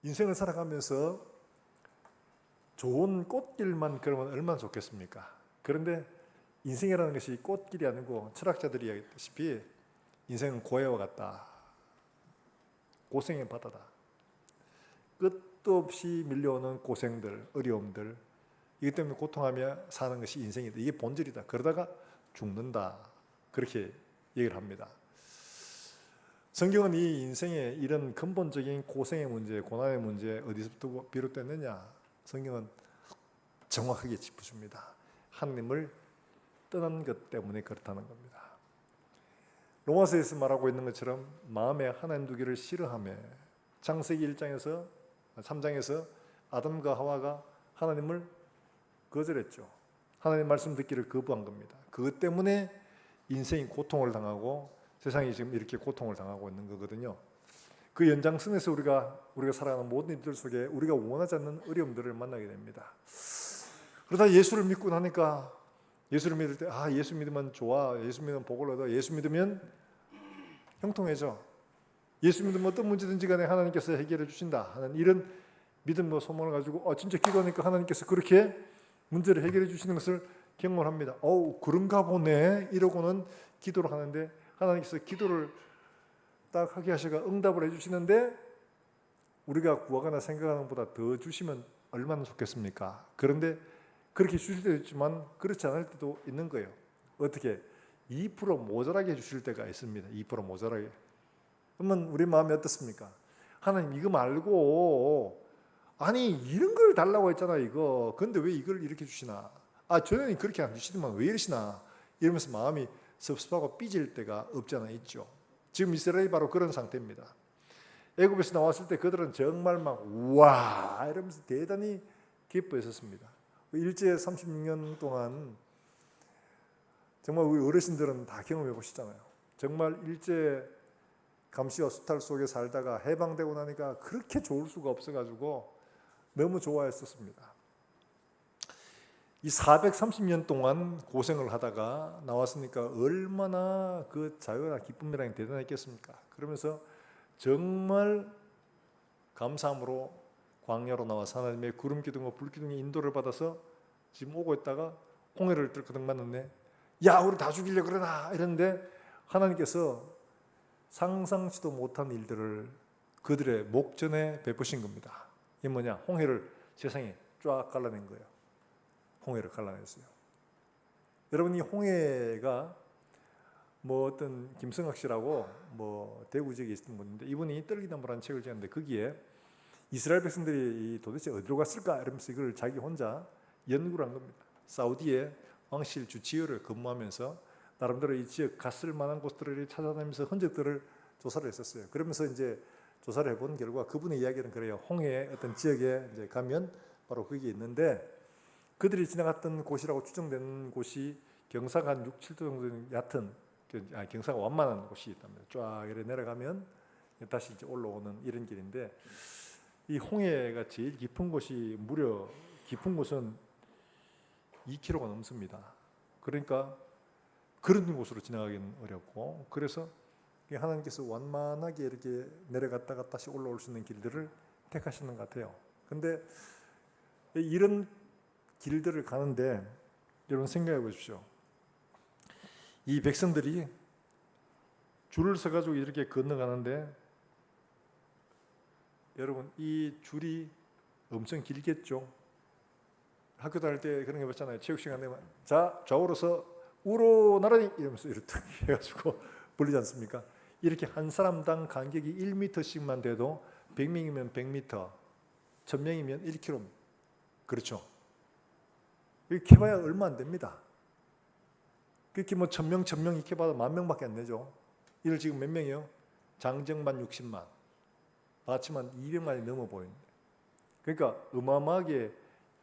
인생을 살아가면서 좋은 꽃길만 걸으면 얼마나 좋겠습니까? 그런데 인생이라는 것이 꽃길이 아니고 철학자들이 이야기했다시피 인생은 고해와 같다. 고생의 바다다. 끝도 없이 밀려오는 고생들, 어려움들, 이것 때문에 고통하며 사는 것이 인생이다. 이게 본질이다. 그러다가 죽는다. 그렇게 얘기를 합니다. 성경은 이 인생의 이런 근본적인 고생의 문제, 고난의 문제 어디서부터 비롯됐느냐? 성경은 정확하게 짚어줍니다. 하나님을 떠난 것 때문에 그렇다는 겁니다. 로마서에서 말하고 있는 것처럼 마음에 하나님 두기를 싫어하며 창세기 3장에서 아담과 하와가 하나님을 거절했죠. 하나님 말씀 듣기를 거부한 겁니다. 그것 때문에 인생이 고통을 당하고 세상이 지금 이렇게 고통을 당하고 있는 거거든요. 그 연장선에서 우리가 살아가는 모든 일들 속에 우리가 원하지 않는 어려움들을 만나게 됩니다. 그러다 예수를 믿고 나니까 예수를 믿을 때 예수 믿으면 좋아, 예수 믿으면 복을 얻어, 예수 믿으면 형통해져, 예수 믿으면 어떤 문제든지 간에 하나님께서 해결해 주신다 하는 이런 믿음과 소망을 가지고 진짜 기도하니까 하나님께서 그렇게 문제를 해결해 주시는 것을 경험을 합니다. 그런가 보네 이러고는 기도를 하는데 하나님께서 기도를 딱 하게 하셔가 응답을 해주시는데 우리가 구하거나 생각하는 것보다 더 주시면 얼마나 좋겠습니까? 그런데 그렇게 주실 때도 있지만 그렇지 않을 때도 있는 거예요. 어떻게? 2% 모자라게 주실 때가 있습니다. 2% 모자라게. 그러면 우리 마음이 어떻습니까? 하나님 이거 말고 이런 걸 달라고 했잖아 이거. 근데 왜 이걸 이렇게 주시나? 전에는 그렇게 안 주시더만 왜 이러시나? 이러면서 마음이 섭섭하고 삐질 때가 없지 않아 있죠. 지금 이스라엘이 바로 그런 상태입니다. 애굽에서 나왔을 때 그들은 정말 막 우와 이러면서 대단히 기뻐했었습니다. 일제 36년 동안 정말 우리 어르신들은 다 경험해 보시잖아요. 정말 일제 감시와 수탈 속에 살다가 해방되고 나니까 그렇게 좋을 수가 없어가지고 너무 좋아했었습니다. 이 430년 동안 고생을 하다가 나왔으니까 얼마나 그 자유나 기쁨이랑 대단했겠습니까? 그러면서 정말 감사함으로 광야로 나와서 하나님의 구름 기둥과 불 기둥의 인도를 받아서 지금 오고 있다가 홍해를 뚫거든 만났네. 야 우리 다 죽이려고 그러나 이랬는데 하나님께서 상상치도 못한 일들을 그들의 목전에 베푸신 겁니다. 이게 뭐냐? 홍해를 세상에 쫙 갈라낸 거예요. 홍해를 갈라냈어요. 여러분 이 홍해가 어떤 김성학 씨라고 대구 지역에 있었던 분인데 이분이 떨기나무라는 책을 지었는데 거기에 이스라엘 백성들이 도대체 어디로 갔을까 이러면서 이걸 자기 혼자 연구를 한 겁니다. 사우디의 왕실 주치의를 근무하면서 나름대로 이 지역 갔을 만한 곳들을 찾아다니면서 흔적들을 조사를 했었어요. 그러면서 이제 조사를 해본 결과 그분의 이야기는 그래요. 홍해의 어떤 지역에 이제 가면 바로 거기에 있는데 그들이 지나갔던 곳이라고 추정되는 곳이 경사가 한 6, 7도 정도 되는 얕은 경사가 완만한 곳이 있답니다. 쫙 이렇게 내려가면 다시 이제 올라오는 이런 길인데 이 홍해가 제일 깊은 곳이 무려 깊은 곳은 2km가 넘습니다. 그러니까 그런 곳으로 지나가기는 어렵고 그래서 하나님께서 완만하게 이렇게 내려갔다가 다시 올라올 수 있는 길들을 택하시는 것 같아요. 근데 이런 길들을 가는데 여러분 생각해 보십시오. 이 백성들이 줄을 서가지고 이렇게 건너가는데 여러분 이 줄이 엄청 길겠죠. 학교 다닐 때 그런 거 봤잖아요. 체육 시간 되면 자 좌우로서 우로 나란히 이러면서 이렇게 해가지고 불리지 않습니까? 이렇게 한 사람당 간격이 1m씩만 돼도 100명이면 100m, 1000명이면 1km. 그렇죠? 이렇게 해봐야 얼마 안 됩니다. 그렇게 1000명 이렇게 봐도 10,000명밖에 안 되죠. 이를 지금 몇 명이요? 장정만 60만, 아치만 200만이 넘어 보이는데. 그러니까 어마어마하게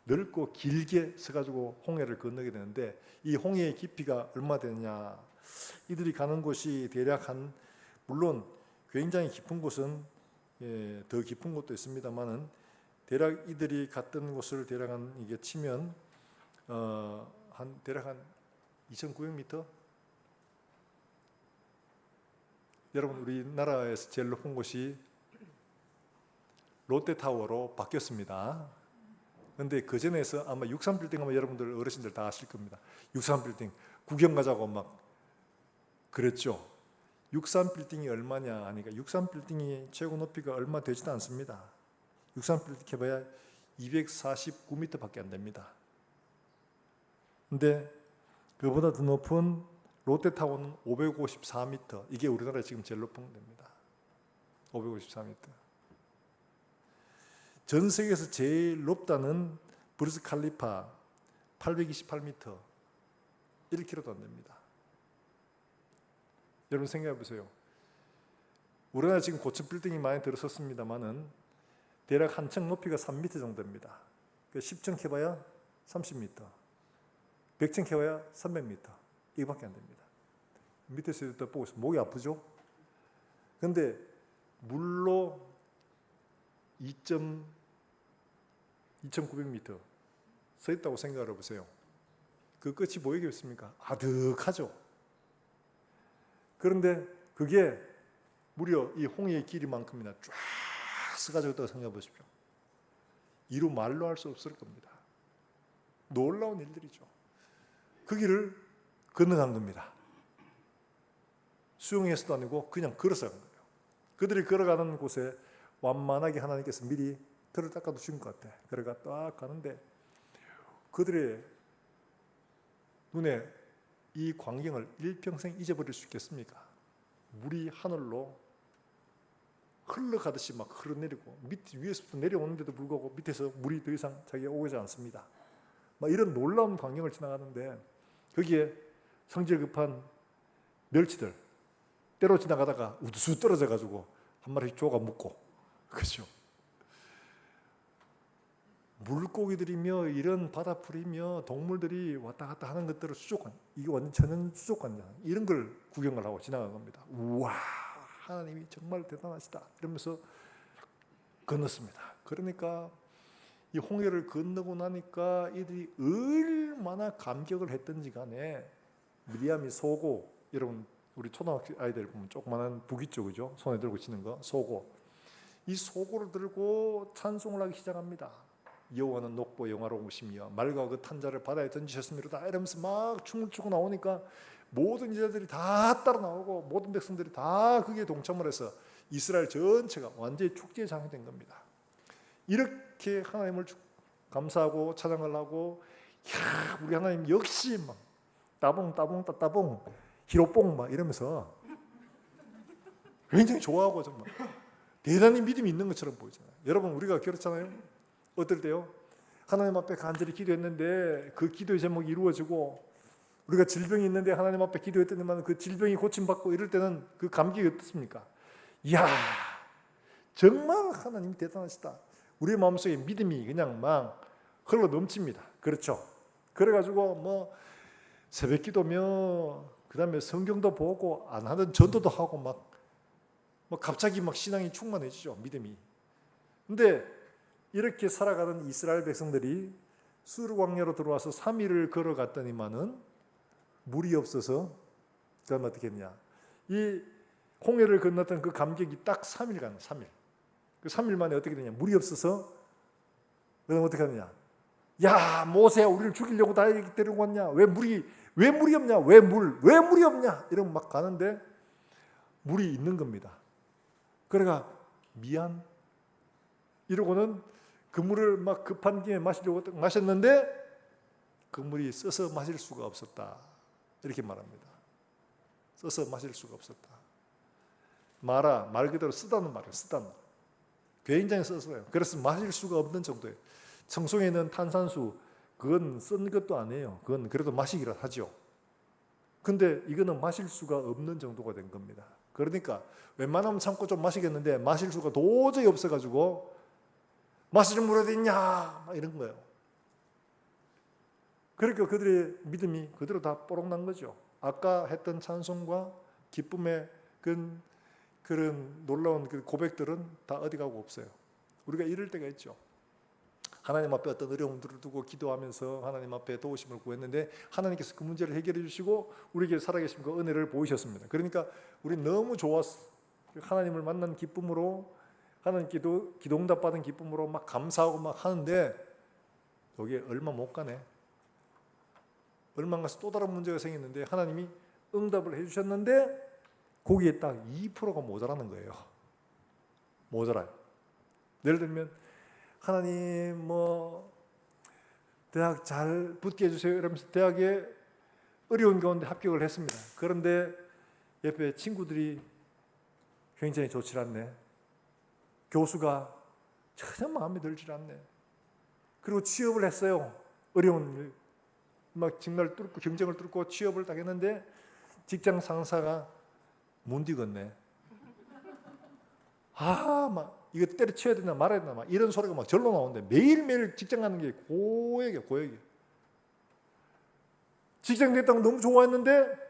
넓고 길게 서가지고 홍해를 건너게 되는데 이 홍해의 깊이가 얼마 되느냐? 이들이 가는 곳이 대략 물론 굉장히 깊은 곳은 더 깊은 곳도 있습니다만은 대략 이들이 갔던 곳을 대략 이게 치면 대략 한 2,900m? 여러분 우리나라에서 제일 높은 곳이 롯데타워로 바뀌었습니다. 근데 그 전에서 아마 63빌딩 하면 여러분들 어르신들 다 아실 겁니다. 63빌딩 구경 가자고 막 그랬죠. 63빌딩이 얼마냐 하니까 63빌딩이 최고 높이가 얼마 되지도 않습니다. 63빌딩 해봐야 249m 밖에 안 됩니다. 근데 그보다 더 높은 롯데타워는 554m. 이게 우리나라에 지금 제일 높은 데입니다. 554m. 전 세계에서 제일 높다는 브루스 칼리파 828m. 1km도 안 됩니다. 여러분 생각해 보세요. 우리나라 지금 고층 빌딩이 많이 들어섰습니다만은 대략 한 층 높이가 3m 정도입니다. 10층 해봐야 30m, 100층 해봐야 300m. 이거밖에 안 됩니다. 밑에서 보고 있으면 목이 아프죠? 그런데 물로 2,900m 서 있다고 생각을 해보세요. 그 끝이 보이겠습니까? 아득하죠? 그런데 그게 무려 이 홍해의 길이만큼이나 쫙 써가지고 있다고 생각해 보십시오. 이루 말로 할 수 없을 겁니다. 놀라운 일들이죠. 그 길을 건너간 겁니다. 수영해서도 아니고 그냥 걸어서 간 거예요. 그들이 걸어가는 곳에 완만하게 하나님께서 미리 틀을 닦아 두신 것 같아. 그래가 딱 가는데 그들의 눈에 이 광경을 일평생 잊어버릴 수 있겠습니까? 물이 하늘로 흘러가듯이 막 흘러내리고 위에서부터 내려오는데도 불구하고 밑에서 물이 더 이상 자기가 오지 않습니다. 막 이런 놀라운 광경을 지나가는데 거기에 성질 급한 멸치들 때로 지나가다가 우두수 떨어져 가지고 한 마리 쪼가 묻고 그렇죠. 물고기들이며 이런 바다풀이며 동물들이 왔다 갔다 하는 것들을 수족관, 이게 완전 천연 수족관이야. 이런 걸 구경을 하고 지나간 겁니다. 우와, 하나님이 정말 대단하시다 이러면서 건넜습니다. 그러니까 이 홍해를 건너고 나니까 이들이 얼마나 감격을 했던지 간에 미리암이 소고, 여러분 우리 초등학교 아이들 보면 조그마한 북 있죠, 그죠? 손에 들고 치는 거 소고. 이 소고를 들고 찬송을 하기 시작합니다. 여호와는 높고 영화로우시며 말과 그 탄자를 바다에 던지셨습니다 이러면서 막 춤을 추고 나오니까 모든 제자들이 다 따라 나오고 모든 백성들이 다 거기에 동참을 해서 이스라엘 전체가 완전히 축제의 장이 된 겁니다. 이렇게 하나님을 감사하고 찬양을 하고, 야, 우리 하나님 역시 막 따봉 따따봉 히로뽕 막 이러면서 굉장히 좋아하고 정말 대단히 믿음이 있는 것처럼 보이잖아요. 여러분 우리가 그렇잖아요. 어떨 때요? 하나님 앞에 간절히 기도했는데 그 기도의 제목이 이루어지고, 우리가 질병이 있는데 하나님 앞에 기도했더니만 그 질병이 고침받고 이럴 때는 그 감격이 어떻습니까? 이야, 정말 하나님이 대단하시다. 우리의 마음속에 믿음이 그냥 막 흘러 넘칩니다. 그렇죠? 그래가지고 뭐 새벽 기도며 그다음에 성경도 보고 안 하던 전도도 하고 막 갑자기 막 신앙이 충만해지죠. 믿음이. 근데 이렇게 살아가는 이스라엘 백성들이 수르 광야로 들어와서 3일을 걸어갔더니만은 물이 없어서 그다음 어떻게 했냐? 이 홍해를 건넜던 그 감격이 딱 3일간 3일. 그 3일 만에 어떻게 되냐? 물이 없어서 그다음 어떻게 하느냐? 야, 모세야, 우리를 죽이려고 다 여기 데리고 왔냐? 왜 물이 없냐? 왜 물이 없냐? 이러면 막 가는데 물이 있는 겁니다. 그래가 미안 이러고는 그 물을 막 급한 김에 마시려고 마셨는데 그 물이 써서 마실 수가 없었다. 이렇게 말합니다. 써서 마실 수가 없었다. 말 그대로 쓰다는 말이에요. 쓰다는 말. 굉장히 써서요. 그래서 마실 수가 없는 정도예요. 청송에 있는 탄산수 그건 쓴 것도 아니에요. 그건 그래도 마시기라 하죠. 근데 이거는 마실 수가 없는 정도가 된 겁니다. 그러니까 웬만하면 참고 좀 마시겠는데 마실 수가 도저히 없어가지고 마실 물 어디 있냐 막 이런 거예요. 그러니까 그들의 믿음이 그대로 다 뽀록난 거죠. 아까 했던 찬송과 기쁨의 그런 놀라운 그 고백들은 다 어디 가고 없어요. 우리가 이럴 때가 있죠. 하나님 앞에 어떤 어려움들을 두고 기도하면서 하나님 앞에 도우심을 구했는데 하나님께서 그 문제를 해결해 주시고 우리에게 살아계신 그 은혜를 보이셨습니다. 그러니까 우리 너무 좋았어. 하나님을 만난 기쁨으로 하나님께 기도 응답 받은 기쁨으로 막 감사하고 막 하는데 여기에 얼마 못 가네. 얼마 안 가서 또 다른 문제가 생겼는데 하나님이 응답을 해주셨는데 거기에 딱 2%가 모자라는 거예요. 모자라요. 예를 들면 하나님 뭐 대학 잘 붙게 해주세요 이러면서 대학에 어려운 가운데 합격을 했습니다. 그런데 옆에 친구들이 굉장히 좋지 않네. 교수가 전혀 마음에 들지 않네. 그리고 취업을 했어요. 어려운 일. 막 정말 경쟁을 뚫고 취업을 딱 했는데 직장 상사가 문디겠네. 막 이거 때려쳐야 되나 말아야 되나 막 이런 소리가 막 절로 나오는데 매일매일 직장 가는 게 고역이야. 직장 됐다고 너무 좋아했는데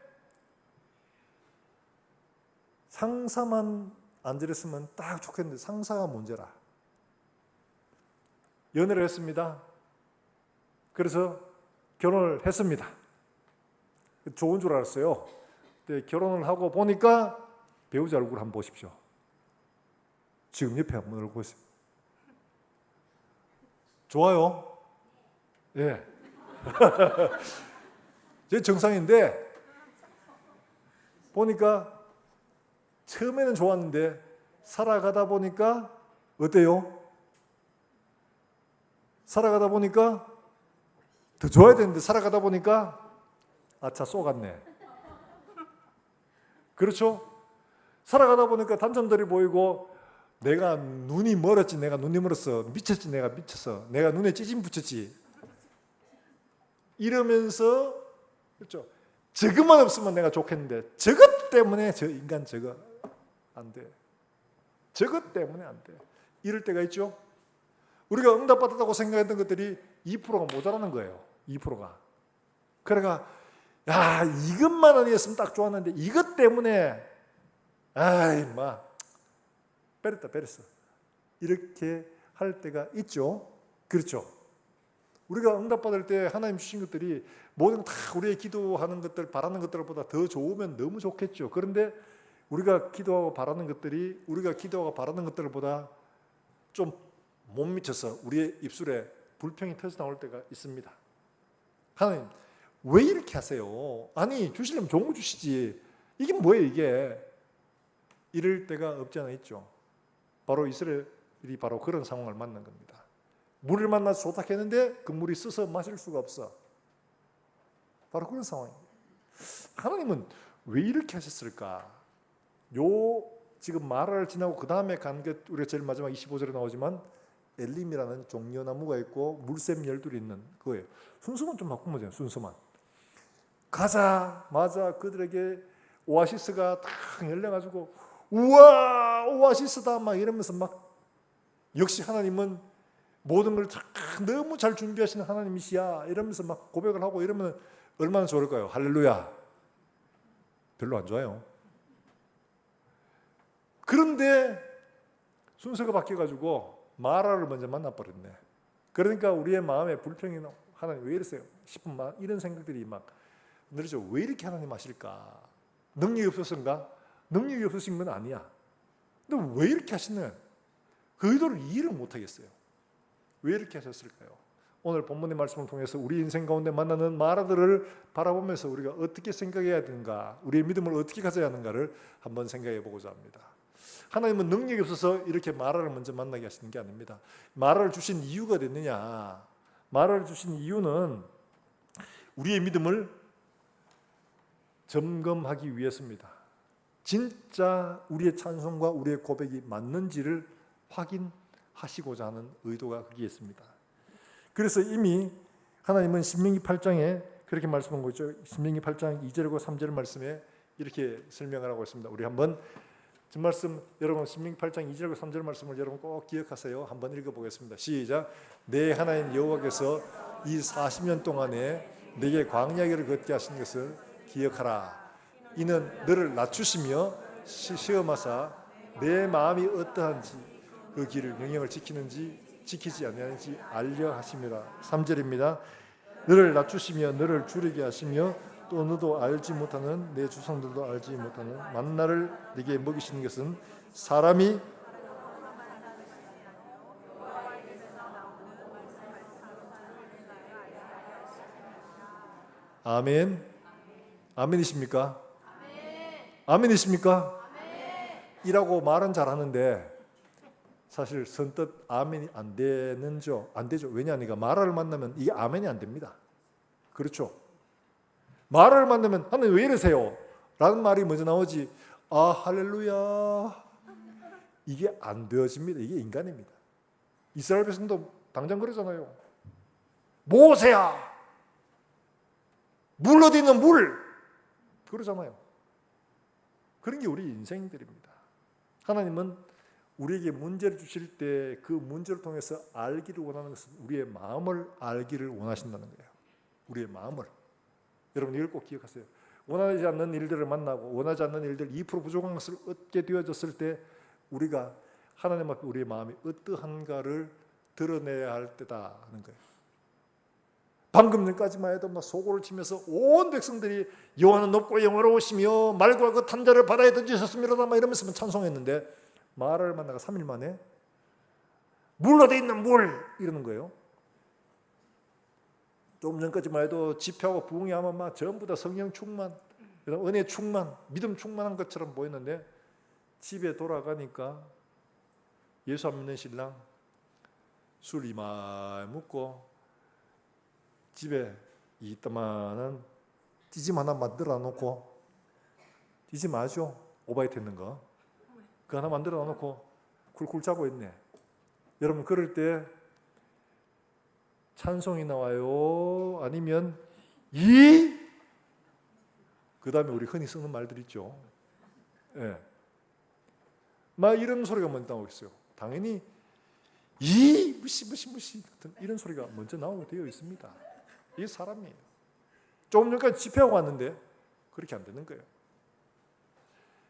상사만 안 저랬으면 딱 좋겠는데 상사가 문제라. 연애를 했습니다. 그래서 결혼을 했습니다. 좋은 줄 알았어요. 근데 결혼을 하고 보니까 배우자 얼굴 한번 보십시오. 지금 옆에 한번 얼굴 보세요. 좋아요. 예. 제 정상인데 보니까 처음에는 좋았는데 살아가다 보니까 어때요? 살아가다 보니까 더 좋아야 되는데 살아가다 보니까 아차 쏘갔네. 그렇죠? 살아가다 보니까 단점들이 보이고 내가 눈이 멀었지, 내가 눈이 멀었어, 미쳤지, 내가 미쳤어, 내가 눈에 찌짐 붙였지 이러면서 그렇죠? 저것만 없으면 내가 좋겠는데 저것 때문에 저 인간 저거 안 돼. 저것 때문에 안 돼. 이럴 때가 있죠. 우리가 응답받았다고 생각했던 것들이 2%가 모자라는 거예요. 2%가. 그러니까 야 이것만 아니었으면 딱 좋았는데 이것 때문에 아이 막 빼렸어. 이렇게 할 때가 있죠. 그렇죠. 우리가 응답받을 때 하나님 주신 것들이 모든 다 우리의 기도하는 것들 바라는 것들보다 더 좋으면 너무 좋겠죠. 그런데 우리가 기도하고 바라는 것들이 우리가 기도하고 바라는 것들보다 좀 못 미쳐서 우리의 입술에 불평이 터져 나올 때가 있습니다. 하나님 왜 이렇게 하세요? 아니 주시려면 좋은 거 주시지. 이게 뭐예요 이게? 이럴 때가 없지 않아 있죠. 바로 이스라엘이 바로 그런 상황을 만난 겁니다. 물을 만나서 좋다 했는데 그 물이 써서 마실 수가 없어. 바로 그런 상황입니다. 하나님은 왜 이렇게 하셨을까? 지금 마라를 지나고 그 다음에 간 게 우리가 제일 마지막 25절에 나오지만 엘림이라는 종려나무가 있고 물샘 열둘이 있는 거예요. 순서만 좀 바꾸면 돼요. 순서만. 가자마자 그들에게 오아시스가 탁 열려가지고 우와 오아시스다 막 이러면서 막 역시 하나님은 모든 걸 너무 잘 준비하시는 하나님이시야 이러면서 막 고백을 하고 이러면 얼마나 좋을까요? 할렐루야. 별로 안 좋아요. 그런데 순서가 바뀌어가지고 마라를 먼저 만나버렸네. 그러니까 우리의 마음에 불평이 하나님 왜 이러세요? 싶은 막 이런 생각들이 막 늘죠. 왜 이렇게 하나님 하실까? 능력이 없어서인가? 능력이 없으신 건 아니야. 근데 왜 이렇게 하시는? 그 의도를 이해를 못하겠어요. 왜 이렇게 하셨을까요? 오늘 본문의 말씀을 통해서 우리 인생 가운데 만나는 마라들을 바라보면서 우리가 어떻게 생각해야 되는가, 우리의 믿음을 어떻게 가져야 하는가를 한번 생각해 보고자 합니다. 하나님은 능력이 없어서 이렇게 마라를 먼저 만나게 하시는 게 아닙니다. 마라를 주신 이유가 됐느냐? 마라를 주신 이유는 우리의 믿음을 점검하기 위해서입니다. 진짜 우리의 찬송과 우리의 고백이 맞는지를 확인하시고자 하는 의도가 거기에 있습니다. 그래서 이미 하나님은 신명기 8장에 그렇게 말씀한 거죠. 신명기 8장 2절과 3절 말씀에 이렇게 설명을 하고 있습니다. 우리 한번 그 말씀 여러분 신명기 8장 2절과 3절 말씀을 여러분 꼭 기억하세요. 한번 읽어보겠습니다. 시작. 내 하나님 여호와께서 이 40년 동안에 내게 광야길을 걷게 하신 것을 기억하라. 이는 너를 낮추시며 시험하사 내 마음이 어떠한지 그 길을 명령을 지키지 아니하는지 알려 하심이라. 3절입니다. 너를 낮추시며 너를 줄이게 하시며 또 너도 알지 못하는 내 주성들도 알지 못하는 만나를 네게 먹이시는 것은 사람이 아멘. 아멘이십니까? 아멘이십니까? 이라고 말은 잘하는데 사실 선뜻 아멘이 안 되죠. 왜냐하니까 마라를 만나면 이게 아멘이 안 됩니다. 그렇죠? 마라를 만나면 하나님 왜 이러세요? 라는 말이 먼저 나오지. 아 할렐루야. 이게 안 되어집니다. 이게 인간입니다. 이스라엘 백성도 당장 그러잖아요. 모세야, 물 어디 있는 물? 그러잖아요. 그런 게 우리 인생들입니다. 하나님은 우리에게 문제를 주실 때 그 문제를 통해서 알기를 원하는 것은 우리의 마음을 알기를 원하신다는 거예요. 우리의 마음을. 여러분 이걸 꼭 기억하세요. 원하지 않는 일들을 만나고 원하지 않는 일들 2% 부족한 것을 얻게 되어졌을 때 우리가 하나님 앞에 우리의 마음이 어떠한가를 드러내야 할 때다 하는 거예요. 방금 전까지만 해도 막 소고를 치면서 온 백성들이 여호와는 높고 영화로우시며 말과 그 탄자를 바다에 던지셨습니다 막 이러면서 찬송했는데 마라를 만나가 3일 만에 물 어디 있는 물 이러는 거예요. 좀 전까지만 해도 집회하고 부흥이 하면 막 전부 다 성령 충만, 은혜 충만, 믿음 충만한 것처럼 보였는데 집에 돌아가니까 예수 안 믿는 신랑 술 이마에 묻고 집에 이따만한 찌짐 하나 만들어 놓고 찌짐 아죠? 오바이트 있는 거 그 하나 만들어 놓고 쿨쿨 자고 있네. 여러분 그럴 때 찬송이 나와요? 아니면 그 다음에 우리 흔히 쓰는 말들 있죠. 예. 막 이런 소리가 먼저 나오겠어요. 당연히 무시 같은 이런 소리가 먼저 나오게 되어 있습니다. 이게 사람이에요. 조금 전까지 집회하고 왔는데 그렇게 안 되는 거예요.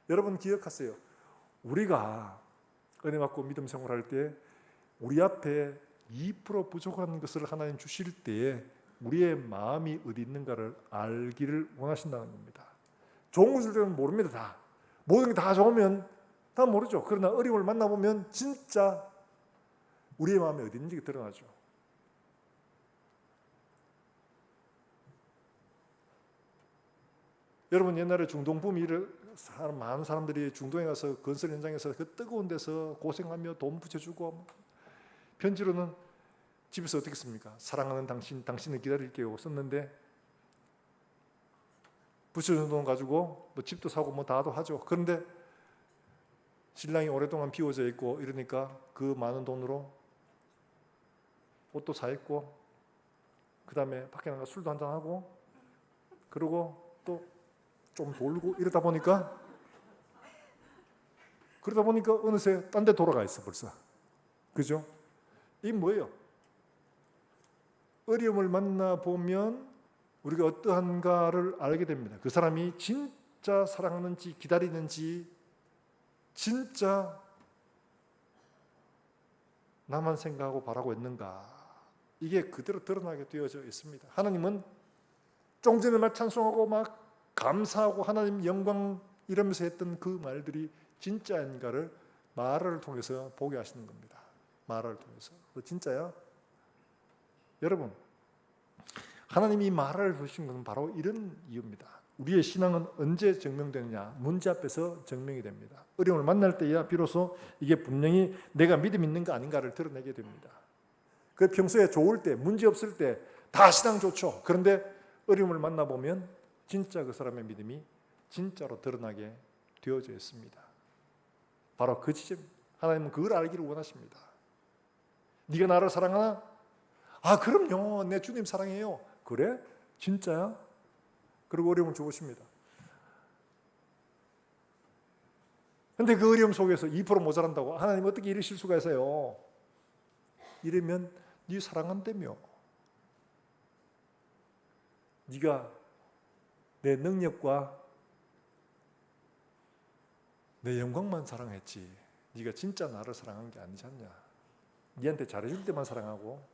여러분 기억하세요. 우리가 은혜 받고 믿음 생활할 때 우리 앞에 2% 부족한 것을 하나님 주실 때에 우리의 마음이 어디 있는가를 알기를 원하신다는 겁니다. 좋은 것을 때는 모릅니다. 다. 모든 게 다 좋으면 다 모르죠. 그러나 어려움을 만나보면 진짜 우리의 마음이 어디 있는지 드러나죠. 여러분 옛날에 중동붐이 많은 사람들이 중동에 가서 건설 현장에서 그 뜨거운 데서 고생하며 돈 붙여주고 편지로는 집에서 어떻게 씁니까? 사랑하는 당신을 기다릴게요 썼는데 붙여준 돈 가지고 뭐 집도 사고 뭐 다도 하죠. 그런데 신랑이 오랫동안 비워져 있고 이러니까 그 많은 돈으로 옷도 사 입고 그 다음에 밖에 나가 술도 한잔 하고 그리고 또 좀 돌고 이러다 보니까 어느새 딴 데 돌아가 있어 벌써. 그죠? 이게 뭐예요? 어려움을 만나보면 우리가 어떠한가를 알게 됩니다. 그 사람이 진짜 사랑하는지 기다리는지 진짜 나만 생각하고 바라고 있는가 이게 그대로 드러나게 되어져 있습니다. 하나님은 좀 전에 막 찬송하고 막 감사하고 하나님 영광 이러면서 했던 그 말들이 진짜인가를 마라를 통해서 보게 하시는 겁니다. 마라를 통해서. 진짜야? 여러분 하나님이 마라를 주신 것은 바로 이런 이유입니다. 우리의 신앙은 언제 증명되느냐? 문제 앞에서 증명이 됩니다. 어려움을 만날 때야 비로소 이게 분명히 내가 믿음 있는가 아닌가를 드러내게 됩니다. 그 평소에 좋을 때 문제 없을 때 다 신앙 좋죠. 그런데 어려움을 만나보면 진짜 그 사람의 믿음이 진짜로 드러나게 되어져 있습니다. 바로 그 지점. 하나님은 그걸 알기를 원하십니다. 네가 나를 사랑하나? 아 그럼요. 내 주님 사랑해요. 그래? 진짜야? 그리고 어려움을 주십니다. 그런데 그 어려움 속에서 2% 모자란다고 하나님 어떻게 이러실 수가 있어요? 이러면 네 사랑한다며. 네가 내 능력과 내 영광만 사랑했지 네가 진짜 나를 사랑한 게 아니지 않냐. 네한테 잘해줄 때만 사랑하고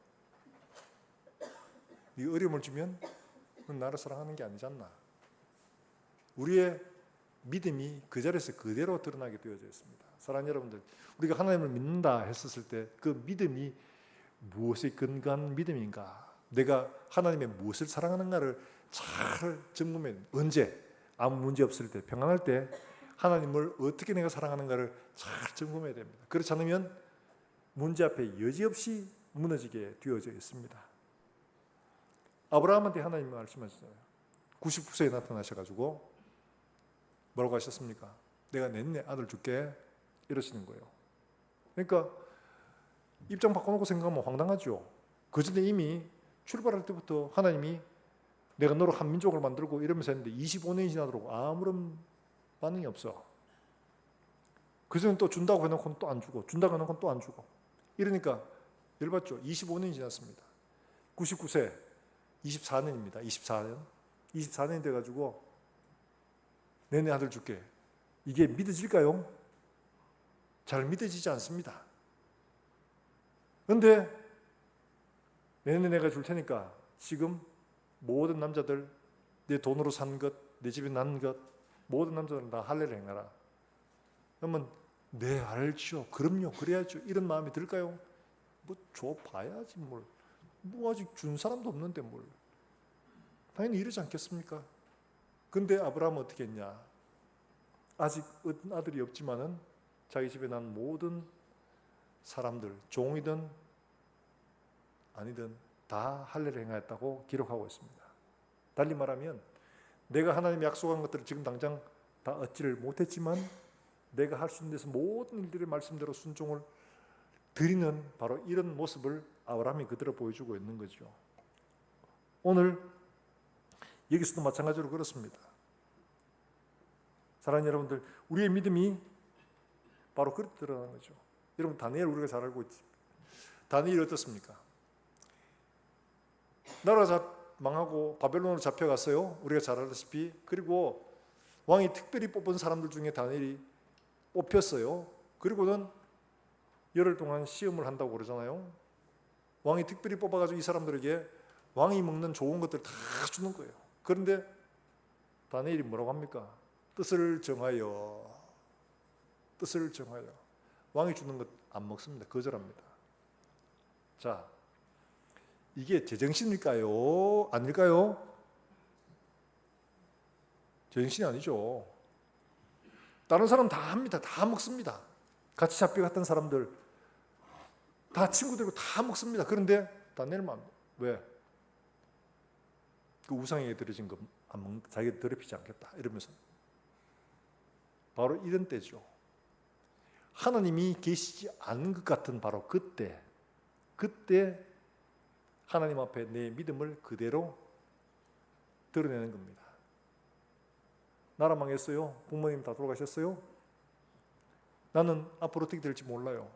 네 어려움을 주면 그건 나를 사랑하는 게 아니지 않나. 우리의 믿음이 그 자리에서 그대로 드러나게 되어져 있습니다. 사랑하는 여러분들, 우리가 하나님을 믿는다 했었을 때 그 믿음이 무엇에 근거한 믿음인가, 내가 하나님의 무엇을 사랑하는가를 잘 점검해야 됩니다. 언제? 아무 문제 없을 때, 평안할 때 하나님을 어떻게 내가 사랑하는가를 잘 점검해야 됩니다. 그렇지 않으면 문제 앞에 여지없이 무너지게 되어져 있습니다. 아브라함한테 하나님이 말씀하셨어요. 99세에 나타나셔가지고 뭐라고 하셨습니까? 내가 내 아들 줄게 이러시는 거예요. 그러니까 입장 바꿔놓고 생각하면 황당하죠. 그 전에 이미 출발할 때부터 하나님이 내가 너로 한 민족을 만들고 이러면서 했는데 25년이 지나도록 아무런 반응이 없어. 그 전에 또 준다고 해놓고는 또 안 주고, 준다고 해놓고는 또 안 주고. 이러니까 열받죠. 25년이 지났습니다. 99세, 24년입니다. 24년이 돼가지고 내 아들 줄게. 이게 믿어질까요? 잘 믿어지지 않습니다. 그런데 내가 줄 테니까 지금 모든 남자들 내 돈으로 산 것, 내 집에 난 것, 모든 남자들은 다 할례를 행하라. 그러면 네 알죠. 그럼요. 그래야죠. 이런 마음이 들까요? 뭐 줘봐야지 뭘. 뭐 아직 준 사람도 없는데 뭘. 당연히 이러지 않겠습니까? 근데 아브라함은 어떻게 했냐? 아직 아들이 없지만은 자기 집에 난 모든 사람들, 종이든 아니든 다 할례를 행하였다고 기록하고 있습니다. 달리 말하면 내가 하나님이 약속한 것들을 지금 당장 다 얻지를 못했지만 내가 할 수 있는 데서 모든 일들의 말씀대로 순종을 드리는 바로 이런 모습을 아브라함이 그대로 보여주고 있는 거죠. 오늘 여기서도 마찬가지로 그렇습니다. 사랑하는 여러분들, 우리의 믿음이 바로 그렇게 드러나는 거죠. 여러분 다니엘 우리가 잘 알고 있지. 다니엘이 어떻습니까? 나라가 망하고 바벨론으로 잡혀갔어요. 우리가 잘 알다시피. 그리고 왕이 특별히 뽑은 사람들 중에 다니엘이 뽑혔어요. 그리고는 열흘 동안 시험을 한다고 그러잖아요. 왕이 특별히 뽑아가지고 이 사람들에게 왕이 먹는 좋은 것들 다 주는 거예요. 그런데 다니엘이 뭐라고 합니까? 뜻을 정하여 왕이 주는 것 안 먹습니다. 거절합니다. 자, 이게 제정신일까요? 아닐까요? 제정신이 아니죠. 다른 사람 다 합니다. 다 먹습니다. 같이 잡혀갔던 사람들 다 친구들이고 다 먹습니다. 그런데 다니엘만 왜? 그 우상에게 드려진 거 안 먹는, 자기가 더럽히지 않겠다 이러면서 바로 이런 때죠. 하나님이 계시지 않은 것 같은 바로 그때 하나님 앞에 내 믿음을 그대로 드러내는 겁니다. 나라 망했어요. 부모님 다 돌아가셨어요. 나는 앞으로 어떻게 될지 몰라요.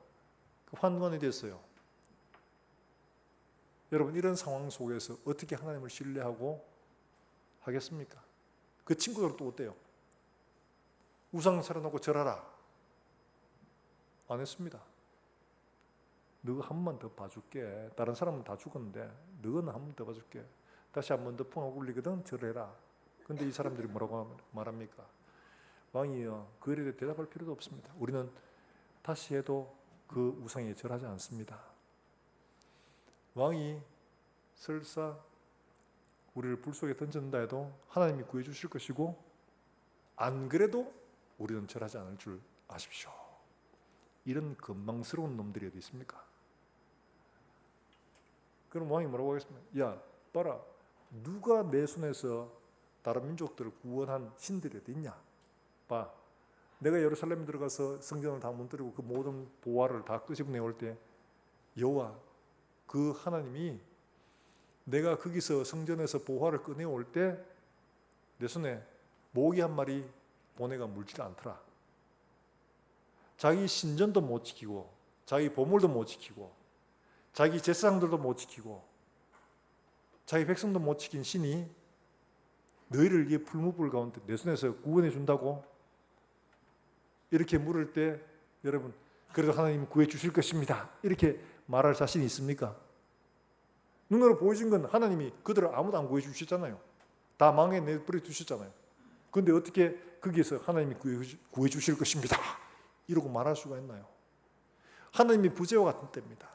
그 환관이 됐어요. 여러분 이런 상황 속에서 어떻게 하나님을 신뢰하고 하겠습니까? 그 친구들은 또 어때요? 우상 차려놓고 절하라. 안 했습니다. 너가 한 번 더 봐줄게. 다른 사람은 다 죽었는데 너는 한 번 더 봐줄게. 다시 한 번 더 풍악 울리거든 절해라. 근데 이 사람들이 뭐라고 말합니까? 왕이여 그 일에 대답할 필요도 없습니다. 우리는 다시 해도 그 우상에 절하지 않습니다. 왕이 설사 우리를 불 속에 던진다 해도 하나님이 구해주실 것이고 안 그래도 우리는 절하지 않을 줄 아십시오. 이런 건망스러운 놈들이 어디 있습니까? 그럼 왕이 뭐라고 하겠습니까? 야 봐라, 누가 내 손에서 다른 민족들을 구원한 신들이 어디 있냐? 봐, 내가 예루살렘에 들어가서 성전을 다 무너뜨리고 그 모든 보화를 다 끄집어 내올 때 여호와 그 하나님이 내가 거기서 성전에서 보화를 꺼내올 때 내 손에 모기 한 마리 보내가 물질 않더라. 자기 신전도 못 지키고 자기 보물도 못 지키고 자기 제사장들도 못 지키고 자기 백성도 못 지킨 신이 너희를 이 풀무불 가운데 내 손에서 구원해 준다고 이렇게 물을 때 여러분 그래도 하나님 구해 주실 것입니다. 이렇게 말할 자신이 있습니까? 눈으로 보여준 건 하나님이 그들을 아무도 안 구해 주셨잖아요. 다 망에 내버려 두셨잖아요. 그런데 어떻게 거기에서 하나님이 구해 주실 것입니다. 이러고 말할 수가 있나요? 하나님이 부재와 같은 때입니다.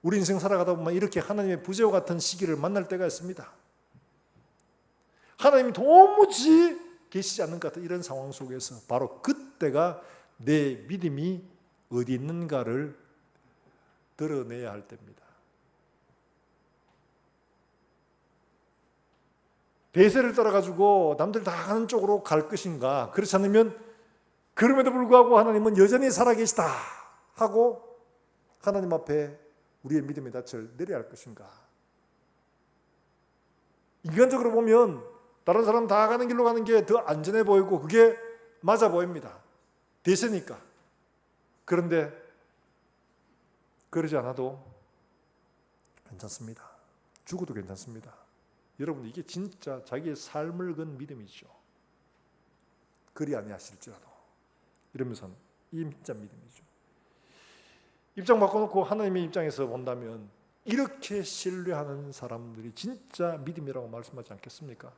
우리 인생 살아가다 보면 이렇게 하나님의 부재와 같은 시기를 만날 때가 있습니다. 하나님이 도무지 계시지 않는 것 같은 이런 상황 속에서 바로 그때가 내 믿음이 어디 있는가를 드러내야 할 때입니다. 대세를 따라가지고 남들 다 가는 쪽으로 갈 것인가? 그렇지 않으면 그럼에도 불구하고 하나님은 여전히 살아계시다 하고 하나님 앞에 우리의 믿음의 닻을 내려야 할 것인가? 인간적으로 보면 다른 사람 다 가는 길로 가는 게 더 안전해 보이고 그게 맞아 보입니다. 대세니까. 그런데 그러지 않아도 괜찮습니다. 죽어도 괜찮습니다. 여러분 이게 진짜 자기의 삶을 건 믿음이죠. 그리 아니하실지라도 이러면서는 이 진짜 믿음이죠. 입장 바꿔놓고 하나님의 입장에서 본다면 이렇게 신뢰하는 사람들이 진짜 믿음이라고 말씀하지 않겠습니까?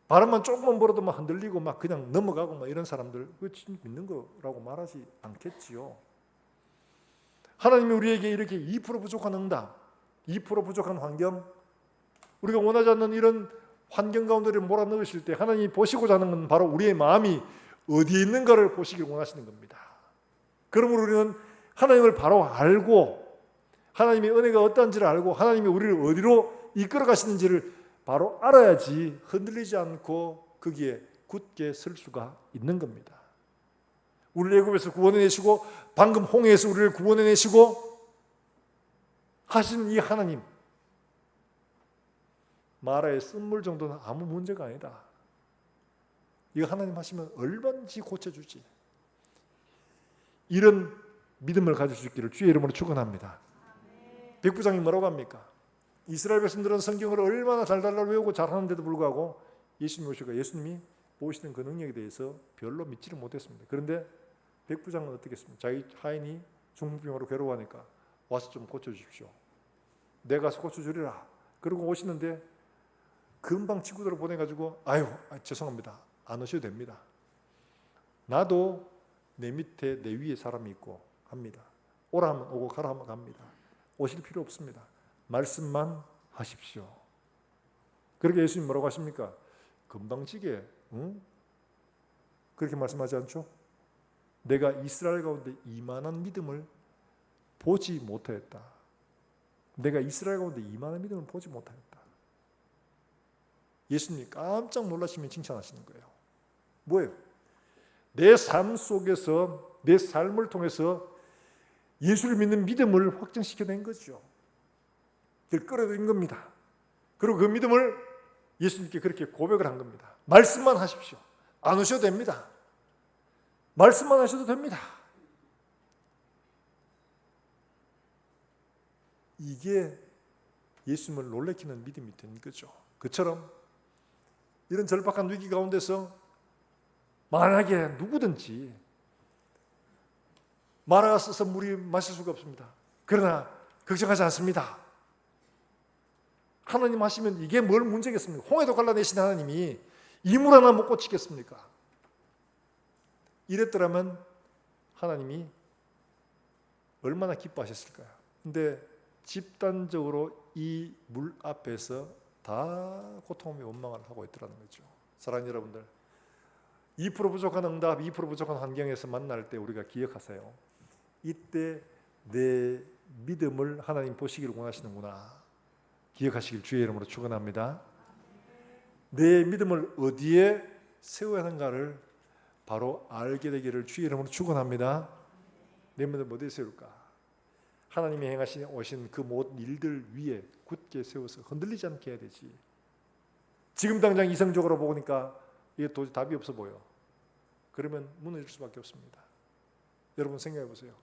바람만 조금만 불어도 막 흔들리고 막 그냥 넘어가고 막 이런 사람들 그거 진짜 믿는 거라고 말하지 않겠지요. 하나님이 우리에게 이렇게 2% 부족한 응답, 2% 부족한 환경, 우리가 원하지 않는 이런 환경 가운데를 몰아넣으실 때 하나님이 보시고자 하는 건 바로 우리의 마음이 어디에 있는가를 보시길 원하시는 겁니다. 그러므로 우리는 하나님을 바로 알고 하나님의 은혜가 어떠한지를 알고 하나님이 우리를 어디로 이끌어 가시는지를 바로 알아야지 흔들리지 않고 거기에 굳게 설 수가 있는 겁니다. 우리를 애굽에서 구원해내시고 방금 홍해에서 우리를 구원해내시고 하신 이 하나님, 마라의 쓴물 정도는 아무 문제가 아니다. 이거 하나님 하시면 얼마든지 고쳐주지. 이런 믿음을 가질 수 있기를 주의 이름으로 축원합니다. 백부장이 뭐라고 합니까? 이스라엘 백성들은 성경을 얼마나 달달달 외우고 잘하는데도 불구하고 예수님이 오시고 예수님이 보시는 그 능력에 대해서 별로 믿지를 못했습니다. 그런데 백부장은 어떻게 했습니까? 자기 하인이 중풍병으로 괴로워하니까 와서 좀 고쳐주십시오. 내가 가서 고쳐주리라. 그러고 오시는데 금방 친구들을 보내가지고 아유 죄송합니다. 안 오셔도 됩니다. 나도 내 밑에 내 위에 사람이 있고 합니다. 오라 하면 오고 가라 하면 갑니다. 오실 필요 없습니다. 말씀만 하십시오. 그렇게 예수님 뭐라고 하십니까? 금방지게 응? 그렇게 말씀하지 않죠? 내가 이스라엘 가운데 이만한 믿음을 보지 못하였다. 내가 이스라엘 가운데 이만한 믿음을 보지 못하였다. 예수님이 깜짝 놀라시면 칭찬하시는 거예요. 뭐예요? 내 삶 속에서 내 삶을 통해서 예수를 믿는 믿음을 확증시켜낸 거죠. 그걸 끌어들인 겁니다. 그리고 그 믿음을 예수님께 그렇게 고백을 한 겁니다. 말씀만 하십시오. 안 오셔도 됩니다. 말씀만 하셔도 됩니다. 이게 예수님을 놀래키는 믿음이 된 거죠. 그처럼 이런 절박한 위기 가운데서 만약에 누구든지 마라가 써서 물이 마실 수가 없습니다. 그러나 걱정하지 않습니다. 하나님 하시면 이게 뭘 문제겠습니까? 홍해도 갈라내신 하나님이 이물 하나 못 고치겠습니까? 이랬더라면 하나님이 얼마나 기뻐하셨을까요? 근데 집단적으로 이 물 앞에서 다 고통과 원망을 하고 있더라는 거죠. 사랑하는 여러분들, 2% 부족한 응답, 2% 부족한 환경에서 만날 때 우리가 기억하세요. 이때 내 믿음을 하나님 보시기를 원하시는구나. 기억하시길 주의 이름으로 축원합니다. 내 믿음을 어디에 세워야 하는가를 바로 알게 되기를 주의 이름으로 축원합니다. 내 믿음을 어디에 세울까? 하나님이 행하신 오신 그 모든 일들 위에 굳게 세워서 흔들리지 않게 해야 되지. 지금 당장 이성적으로 보니까 이게 도저히 답이 없어 보여. 그러면 무너질 수밖에 없습니다. 여러분 생각해 보세요.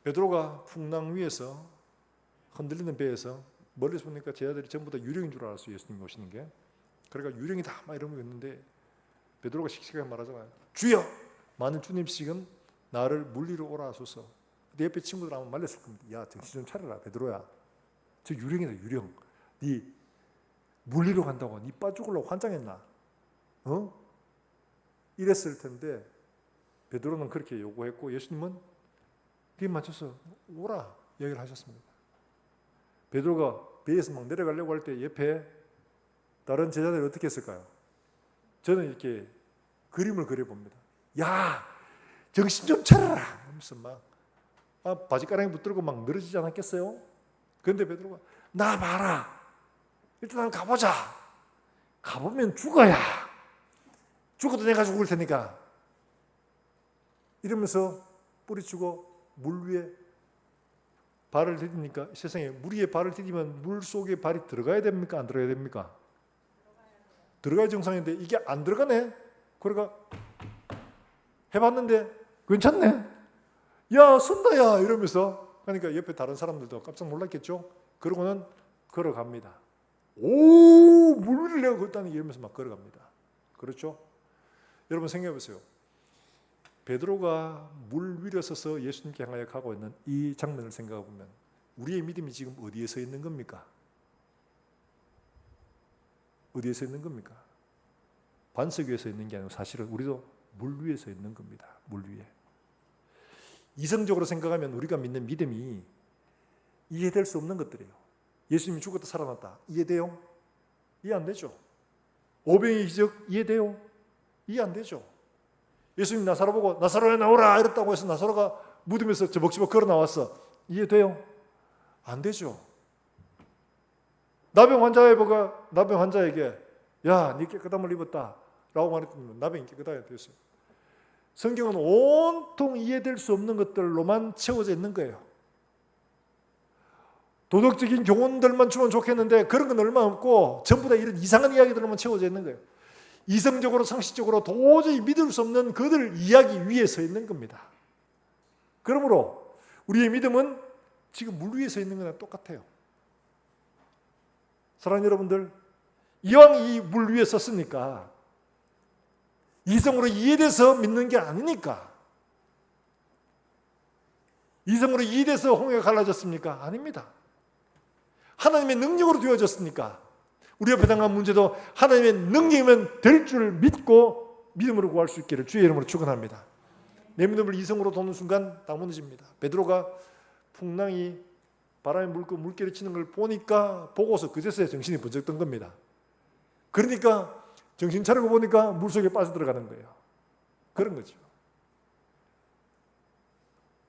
베드로가 풍랑 위에서 흔들리는 배에서 멀리서 보니까 제자들이 전부 다 유령인 줄 알았어요. 예수님이 오시는 게. 그러니까 유령이다 막 이런 거 있는데 베드로가 씩씩하게 말하잖아요. 주여! 만일 주님씩은 나를 물리로 오라 하소서. 내 옆에 친구들 아마 말렸을 겁니다. 야 정신 좀 차려라 베드로야. 저 유령이다 유령. 네 물리로 간다고 네 빠죽으려고 환장했나? 이랬을 텐데 베드로는 그렇게 요구했고 예수님은 그에 맞춰서 오라 얘기를 하셨습니다. 베드로가 배에서 막 내려가려고 할 때 옆에 다른 제자들이 어떻게 했을까요? 저는 이렇게 그림을 그려봅니다. 야, 정신 좀 차려라 하면서 막 바지가랑이 붙들고 막 늘어지지 않았겠어요? 그런데 베드로가 나 봐라. 일단 가보자. 가보면 죽어야. 죽어도 내가 죽을 테니까. 이러면서 뿌리치고 물 위에 발을 디디니까 세상에 물 위에 발을 디디면 물 속에 발이 들어가야 됩니까? 안 들어가야 됩니까? 들어가야 정상인데 이게 안 들어가네. 그러니까 해봤는데 괜찮네. 야 선다 야 이러면서 그러니까 옆에 다른 사람들도 깜짝 놀랐겠죠. 그러고는 걸어갑니다. 오, 물 위를 내가 걷다니 이러면서 막 걸어갑니다. 그렇죠? 여러분 생각해 보세요. 베드로가 물 위에 서서 예수님께 향하여 가고 있는 이 장면을 생각해 보면 우리의 믿음이 지금 어디에 서 있는 겁니까? 어디에 서 있는 겁니까? 반석 위에 서 있는 게 아니고 사실은 우리도 물 위에 서 있는 겁니다. 물 위에. 이성적으로 생각하면 우리가 믿는 믿음이 이해될 수 없는 것들이에요. 예수님이 죽었다 살아났다. 이해돼요? 이해 안 되죠. 오병이의 기적 이해돼요? 이해 안 되죠. 예수님 나사로 보고 나사로야 나오라 이랬다고 해서 나사로가 무덤에서 저벅저벅 걸어 나왔어. 이해돼요? 안 되죠. 나병 환자에게 야, 네 깨끗함을 입었다 라고 말했더니 나병이 깨끗하게 됐어요. 성경은 온통 이해될 수 없는 것들로만 채워져 있는 거예요. 도덕적인 교훈들만 주면 좋겠는데 그런 건 얼마 없고 전부 다 이런 이상한 이야기들로만 채워져 있는 거예요. 이성적으로 상식적으로 도저히 믿을 수 없는 그들 이야기 위에 서 있는 겁니다. 그러므로 우리의 믿음은 지금 물 위에 서 있는 거랑 똑같아요. 사랑하는 여러분들, 이왕 이 물 위에 섰으니까 이성으로 이해돼서 믿는 게 아니니까. 이성으로 이해돼서 홍해가 갈라졌습니까? 아닙니다. 하나님의 능력으로 되어졌으니까 우리 옆에 당한 문제도 하나님의 능력이면 될 줄 믿고 믿음으로 구할 수 있기를 주의 이름으로 축원합니다. 내 믿음을 이성으로 도는 순간 다 무너집니다. 베드로가 풍랑이 바람에 물고 물결이 치는 걸 보고서 그제서야 정신이 번쩍 든 겁니다. 그러니까 정신 차리고 보니까 물속에 빠져들어가는 거예요. 그런 거죠.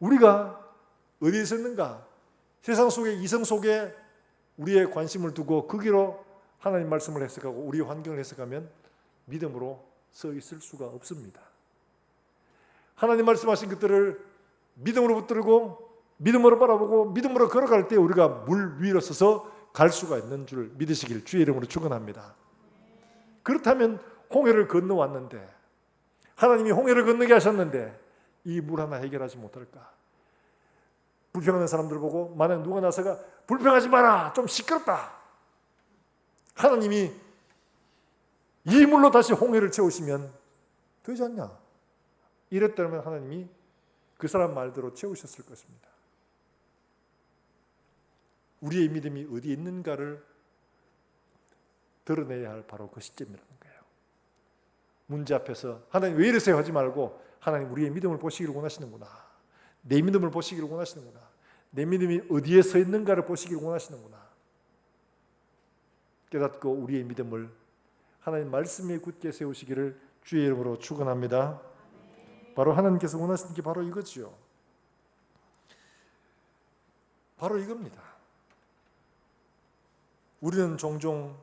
우리가 어디에 있었는가? 세상 속에 이성 속에 우리의 관심을 두고 거기로 하나님 말씀을 해석하고 우리의 환경을 해석하면 믿음으로 서 있을 수가 없습니다. 하나님 말씀하신 것들을 믿음으로 붙들고 믿음으로 바라보고 믿음으로 걸어갈 때 우리가 물 위로 서서 갈 수가 있는 줄 믿으시길 주의 이름으로 축원합니다. 그렇다면 홍해를 건너왔는데 하나님이 홍해를 건너게 하셨는데 이 물 하나 해결하지 못할까? 불평하는 사람들 보고 만약 누가 나서가 불평하지 마라 좀 시끄럽다. 하나님이 이 물로 다시 홍해를 채우시면 되지 않냐? 이랬다면 하나님이 그 사람 말대로 채우셨을 것입니다. 우리의 믿음이 어디에 있는가를 드러내야 할 바로 그 시점이라는 거예요. 문제 앞에서 하나님 왜 이러세요 하지 말고 하나님 우리의 믿음을 보시기를 원하시는구나. 내 믿음을 보시기를 원하시는구나. 내 믿음이 어디에 서 있는가를 보시기를 원하시는구나. 깨닫고 우리의 믿음을 하나님 말씀에 굳게 세우시기를 주의 이름으로 축원합니다. 바로 하나님께서 원하시는 게 바로 이거지요. 바로 이겁니다. 우리는 종종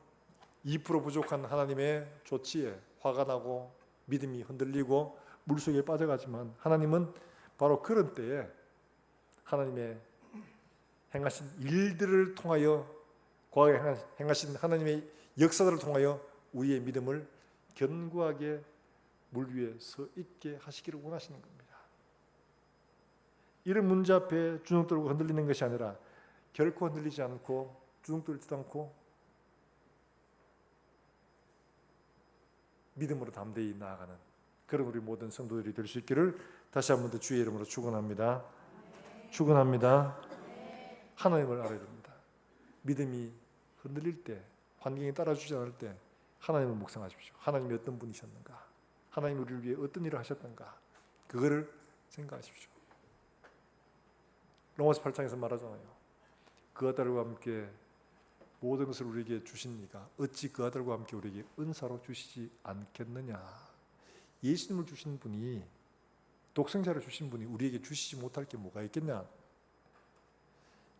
2% 부족한 하나님의 조치에 화가 나고 믿음이 흔들리고 물속에 빠져가지만 하나님은 바로 그런 때에 하나님의 행하신 일들을 통하여 과거에 행하신 하나님의 역사들을 통하여 우리의 믿음을 견고하게 물 위에 서 있게 하시기를 원하시는 겁니다. 이런 문제 앞에 주눅들고 흔들리는 것이 아니라 결코 흔들리지 않고 주눅들지도 않고 믿음으로 담대히 나아가는 그런 우리 모든 성도들이 될 수 있기를 다시 한 번 더 주의 이름으로 축원합니다. 축원합니다. 하나님을 알아야 됩니다. 믿음이 흔들릴 때, 환경이 따라주지 않을 때 하나님을 묵상하십시오. 하나님이 어떤 분이셨는가? 하나님이 우리를 위해 어떤 일을 하셨던가? 그거를 생각하십시오. 로마서 8장에서 말하잖아요. 그 아들과 함께 모든 것을 우리에게 주신 이가 어찌 그 아들과 함께 우리에게 은사로 주시지 않겠느냐. 예수님을 주신 분이, 독생자를 주신 분이 우리에게 주시지 못할 게 뭐가 있겠냐.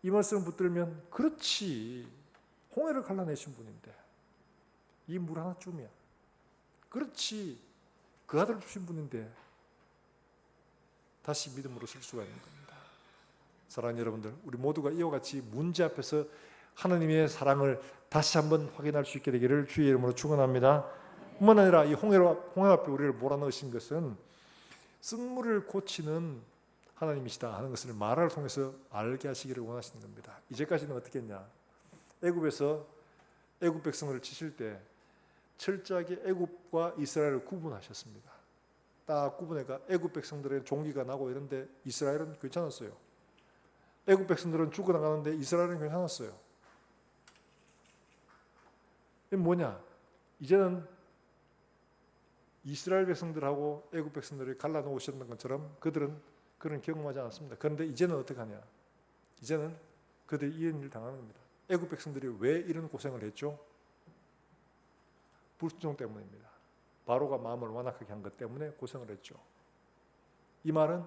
이 말씀을 붙들면 그렇지, 홍해를 갈라내신 분인데 이 물 하나쯤이야. 그렇지, 그 아들을 주신 분인데 다시 믿음으로 설 수가 있는 겁니다. 사랑하는 여러분들, 우리 모두가 이와 같이 문제 앞에서 하나님의 사랑을 다시 한번 확인할 수 있게 되기를 주의 이름으로 축원합니다. 뿐만 아니라 이 홍해 앞에 우리를 몰아넣으신 것은 쓴물을 고치는 하나님이시다 하는 것을 마라를 통해서 알게 하시기를 원하시는 겁니다. 이제까지는 어떻게 했냐? 애굽에서 애굽 백성을 치실 때 철저하게 애굽과 이스라엘을 구분하셨습니다. 딱 구분해가 애굽 백성들의 종기가 나고 이런데 이스라엘은 괜찮았어요. 애굽 백성들은 죽어나가는데 이스라엘은 괜찮았어요. 이게 뭐냐? 이제는 이스라엘 백성들하고 애굽 백성들이 갈라놓으셨던 것처럼 그들은 그런 경험하지 않았습니다. 그런데 이제는 어떻게 하냐? 이제는 그들이 이런 일을 당하는 겁니다. 애굽 백성들이 왜 이런 고생을 했죠? 불순종 때문입니다. 바로가 마음을 완악하게 한 것 때문에 고생을 했죠. 이 말은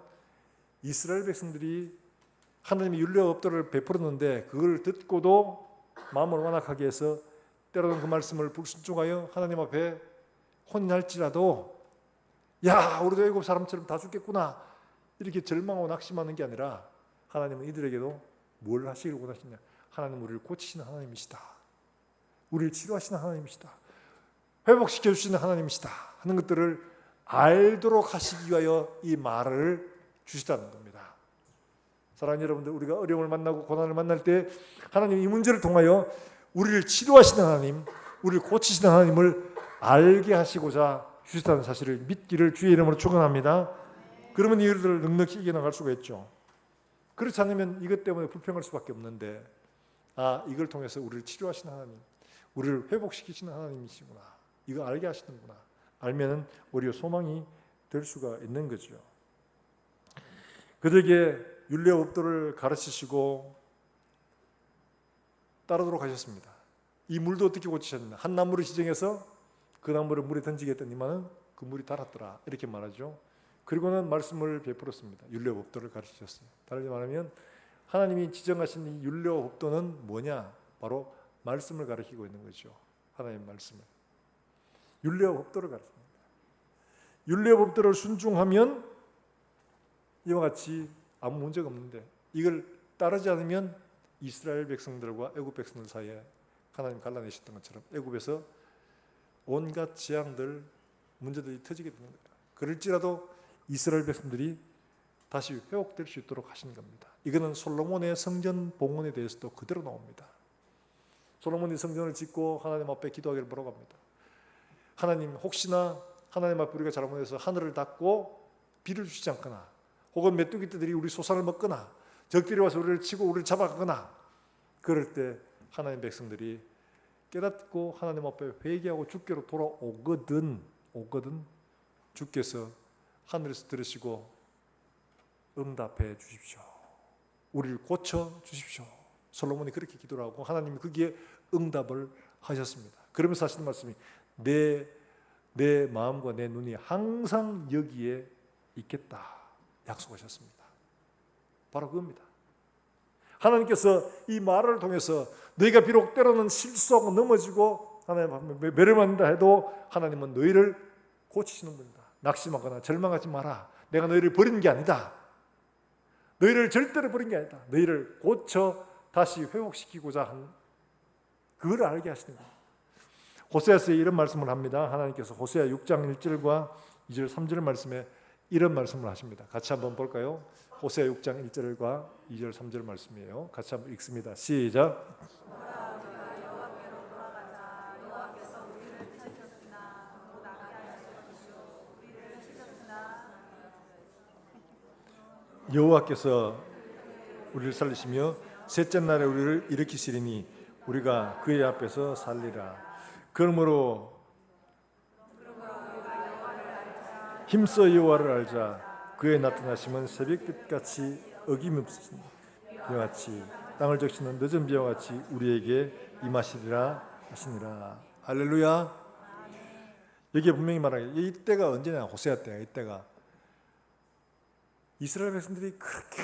이스라엘 백성들이 하나님의 율례와 법도를 베풀었는데 그걸 듣고도 마음을 완악하게 해서 때로는 그 말씀을 불순종하여 하나님 앞에 혼인할지라도 야, 우리도 애굽 사람처럼 다 죽겠구나 이렇게 절망하고 낙심하는 게 아니라 하나님은 이들에게도 뭘 하시기를 원하시냐? 하나님은 우리를 고치시는 하나님이시다. 우리를 치료하시는 하나님이시다. 회복시켜 주시는 하나님이시다 하는 것들을 알도록 하시기 위하여 이 말을 주시다는 겁니다. 사랑하는 여러분들, 우리가 어려움을 만나고 고난을 만날 때 하나님 이 문제를 통하여 우리를 치료하시는 하나님, 우리를 고치시는 하나님을 알게 하시고자 주시다는 사실을 믿기를 주의 이름으로 축원합니다. 그러면 이들을 넉넉히 이겨나갈 수가 있죠. 그렇지 않으면 이것 때문에 불평할 수밖에 없는데 이걸 통해서 우리를 치료하시는 하나님, 우리를 회복시키시는 하나님이시구나, 이거 알게 하시는구나, 알면은 우리의 소망이 될 수가 있는 거죠. 그들에게 율례와 법도를 가르치시고 따르도록 하셨습니다. 이 물도 어떻게 고치셨느냐? 한 나무를 지정해서 그 나무를 물에 던지겠더니만은 그 물이 달았더라 이렇게 말하죠. 그리고는 말씀을 베풀었습니다. 율례와 법도를 가르치셨어요. 다르게 말하면 하나님이 지정하신 이 율례와 법도는 뭐냐? 바로 말씀을 가르치고 있는 거죠. 하나님의 말씀을. 율례와 법도를 가르칩니다. 율례와 법도를 순종하면 이와 같이 아무 문제가 없는데 이걸 따르지 않으면 이스라엘 백성들과 애굽 백성들 사이에 하나님 갈라내셨던 것처럼 애굽에서 온갖 재앙들, 문제들이 터지게 되는 겁니다. 그럴지라도 이스라엘 백성들이 다시 회복될 수 있도록 하신 겁니다. 이거는 솔로몬의 성전 봉헌에 대해서도 그대로 나옵니다. 솔로몬이 성전을 짓고 하나님 앞에 기도하기를 뭐라고 합니다. 하나님, 혹시나 하나님 앞에 우리가 잘못해서 하늘을 닫고 비를 주시지 않거나 혹은 메뚜기 떼들이 우리 소산을 먹거나 적들이 와서 우리를 치고 우리를 잡아가거나 그럴 때 하나님 백성들이 깨닫고 하나님 앞에 회개하고 주께로 돌아오거든 주께서 하늘에서 들으시고 응답해 주십시오. 우리를 고쳐 주십시오. 솔로몬이 그렇게 기도를 하고 하나님이 거기에 응답을 하셨습니다. 그러면서 하시는 말씀이 내 마음과 내 눈이 항상 여기에 있겠다 약속하셨습니다. 바로 그겁니다. 하나님께서 이 말을 통해서 너희가 비록 때로는 실수하고 넘어지고 하나님 앞에 매를 맞는다 해도 하나님은 너희를 고치시는 분이다. 낙심하거나 절망하지 마라. 내가 너희를 버린 게 아니다. 너희를 절대로 버린 게 아니다. 너희를 고쳐 다시 회복시키고자 한 그걸 알게 하시는 거예요. 호세아서에 이런 말씀을 합니다. 하나님께서 호세아 6장 1절과 2절 3절 말씀에 이런 말씀을 하십니다. 같이 한번 볼까요? 호세아 6장 1절과 2절 3절 말씀이에요. 같이 한번 읽습니다. 시작. 여호와께서 우리를 살리시며 셋째 날에 우리를 일으키시리니 우리가 그의 앞에서 살리라. 그러므로 힘써 여호와를 알자. 그의 나타나심은 새벽빛같이 어김없으시니 이와 같이 땅을 적시는 늦은 비와 같이 우리에게 임하시리라 하시니라. 할렐루야. 여기에 분명히 말하기, 이때가 언제냐? 호세아 때야. 이때가 이스라엘 백성들이 그렇게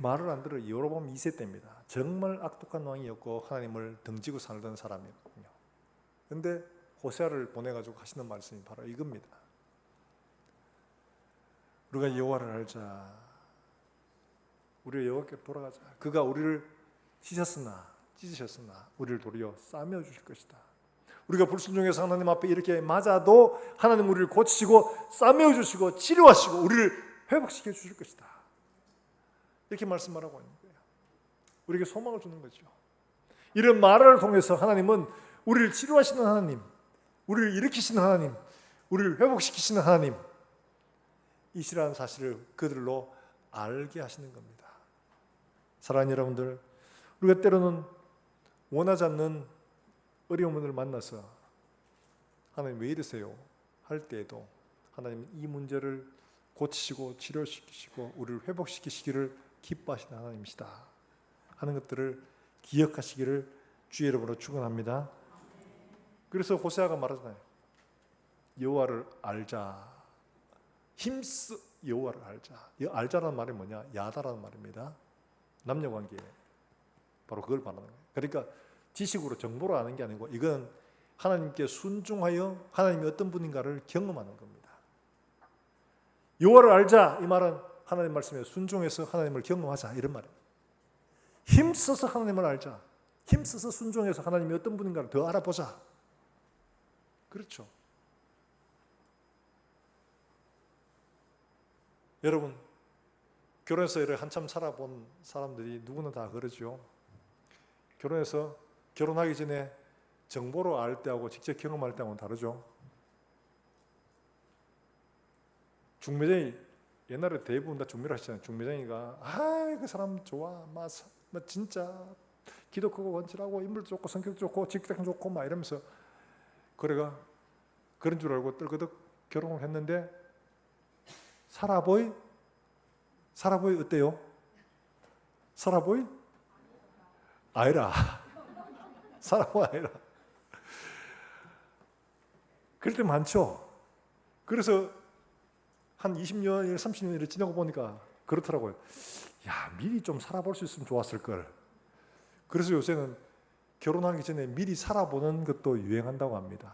말을 안 들어. 여로보암 2세 때입니다. 정말 악독한 왕이었고 하나님을 등지고 살던 사람이거든요. 그런데 호세아를 보내가지고 하시는 말씀이 바로 이겁니다. 우리가 여호와를 알자. 우리가 여호와께 돌아가자. 그가 우리를 씻었으나 찢으셨으나 우리를 도리어 싸매어 주실 것이다. 우리가 불순종해서 하나님 앞에 이렇게 맞아도 하나님 우리를 고치시고 싸매어 주시고 치료하시고 우리를 회복시켜 주실 것이다. 이렇게 말씀하라고 하는 거예요. 우리에게 소망을 주는 거죠. 이런 말을 통해서 하나님은 우리를 치료하시는 하나님, 우리를 일으키시는 하나님, 우리를 회복시키시는 하나님 이시라는 사실을 그들로 알게 하시는 겁니다. 사랑하는 여러분들, 우리가 때로는 원하지 않는 어려움을 만나서 하나님 왜 이러세요? 할 때에도 하나님 이 문제를 고치시고 치료시키시고 우리를 회복시키시기를 기뻐하시는 하나님이시다 하는 것들을 기억하시기를 주의 이름으로 축원합니다. 그래서 호세아가 말하잖아요. 여호와를 알자. 힘써 여호와를 알자. 이 알자라는 말이 뭐냐? 야다라는 말입니다. 남녀관계 바로 그걸 말하는 거예요. 그러니까 지식으로 정보로 아는 게 아니고 이건 하나님께 순종하여 하나님이 어떤 분인가를 경험하는 겁니다. 여호와를 알자 이 말은 하나님 말씀에 순종해서 하나님을 경험하자 이런 말입니다. 힘써서 하나님을 알자. 힘써서 순종해서 하나님이 어떤 분인가를 더 알아보자. 그렇죠. 여러분 결혼해서 한참 살아본 사람들이 누구나 다 그러죠. 결혼해서 결혼하기 전에 정보로 알 때하고 직접 경험할 때하고는 다르죠. 중매쟁이 옛날에 대부분 다 중매를 하시잖아요. 중매쟁이가 그 사람 좋아, 진짜 기도 크고 원칠하고 인물도 좋고 성격도 좋고 직장 좋고 막 이러면서 그래가 그런 줄 알고 떨거덕 결혼을 했는데 사라보이 어때요? 사라보이? 아니라 사라보이 아니라 그럴 때 많죠. 그래서 한 20년, 30년이 지나고 보니까 그렇더라고요. 야, 미리 좀 살아볼 수 있으면 좋았을 걸. 그래서 요새는 결혼하기 전에 미리 살아보는 것도 유행한다고 합니다.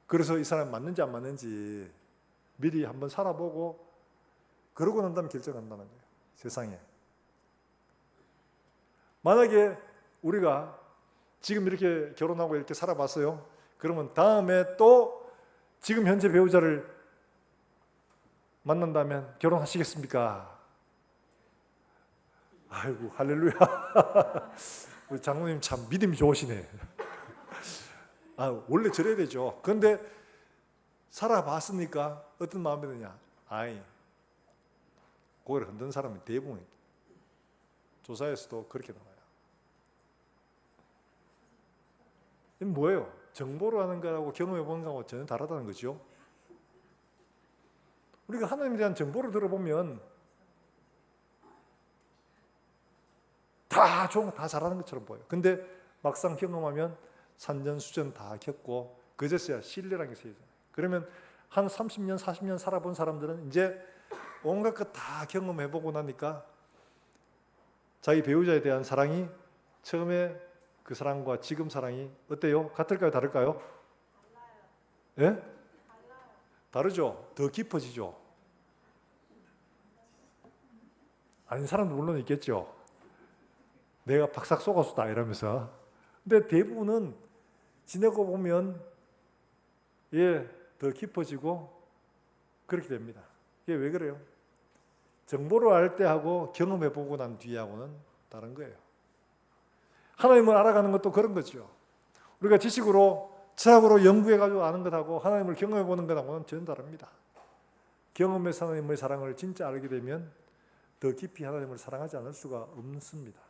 그래서 이 사람 맞는지 안 맞는지 미리 한번 살아보고 그러고 난 다음에 결정한다는 거예요. 세상에. 만약에 우리가 지금 이렇게 결혼하고 이렇게 살아봤어요. 그러면 다음에 또 지금 현재 배우자를 만난다면 결혼하시겠습니까? 아이고 할렐루야. 우리 장로님 참 믿음이 좋으시네. 원래 저래야 되죠. 그런데 살아봤으니까 어떤 마음이 드냐? 고개를 흔드는 사람이 대부분 조사에서도 그렇게 나와요. 이건 뭐예요? 정보로 하는 거하고 경험해 보는 거하고 전혀 다르다는 거죠. 우리가 하나님에 대한 정보를 들어보면 다 좋은 거 다 잘하는 것처럼 보여요. 근데 막상 경험하면 산전수전 다 겪고 그제서야 신뢰라는 게 생기잖아요. 그러면 한 30년, 40년 살아본 사람들은 이제 온갖 것 다 경험해보고 나니까 자기 배우자에 대한 사랑이 처음에 그 사랑과 지금 사랑이 어때요? 같을까요? 다를까요? 달라요. 예? 다르죠? 더 깊어지죠? 아닌 사람도 물론 있겠죠. 내가 박삭 속았다 이러면서. 근데 대부분은 지내고 보면 더 깊어지고 그렇게 됩니다. 이게 왜 그래요? 정보로 알 때하고 경험해보고 난 뒤하고는 다른 거예요. 하나님을 알아가는 것도 그런 거죠. 우리가 지식으로 철학으로 연구해가지고 아는 것하고 하나님을 경험해보는 것하고는 전혀 다릅니다. 경험해서 하나님의 사랑을 진짜 알게 되면 더 깊이 하나님을 사랑하지 않을 수가 없습니다.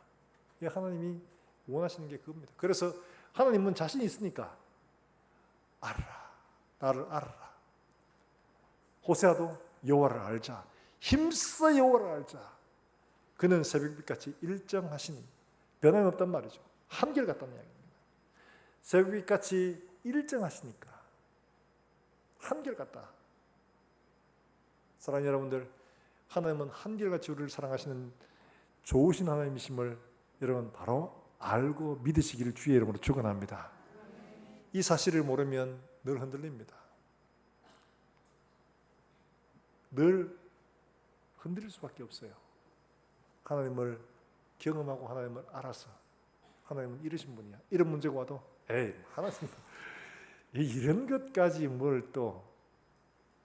하나님이 원하시는 게 그겁니다. 그래서 하나님은 자신이 있으니까 알아라. 나를 알아라. 호세아도 여호와를 알자. 힘써 여호와를 알자. 그는 새벽빛같이 일정하시니 변함이 없단 말이죠. 한결같다는 이야기입니다. 새벽빛같이 일정하시니까 한결같다. 사랑하는 여러분들, 하나님은 한결같이 우리를 사랑하시는 좋으신 하나님이심을 여러분 바로 알고 믿으시기를 주의 이름으로 축원합니다. 이 사실을 모르면 늘 흔들립니다. 늘 흔들릴 수밖에 없어요. 하나님을 경험하고 하나님을 알아서 하나님은 이러신 분이야. 이런 문제가 와도 에이 하나님 이런 것까지 뭘 또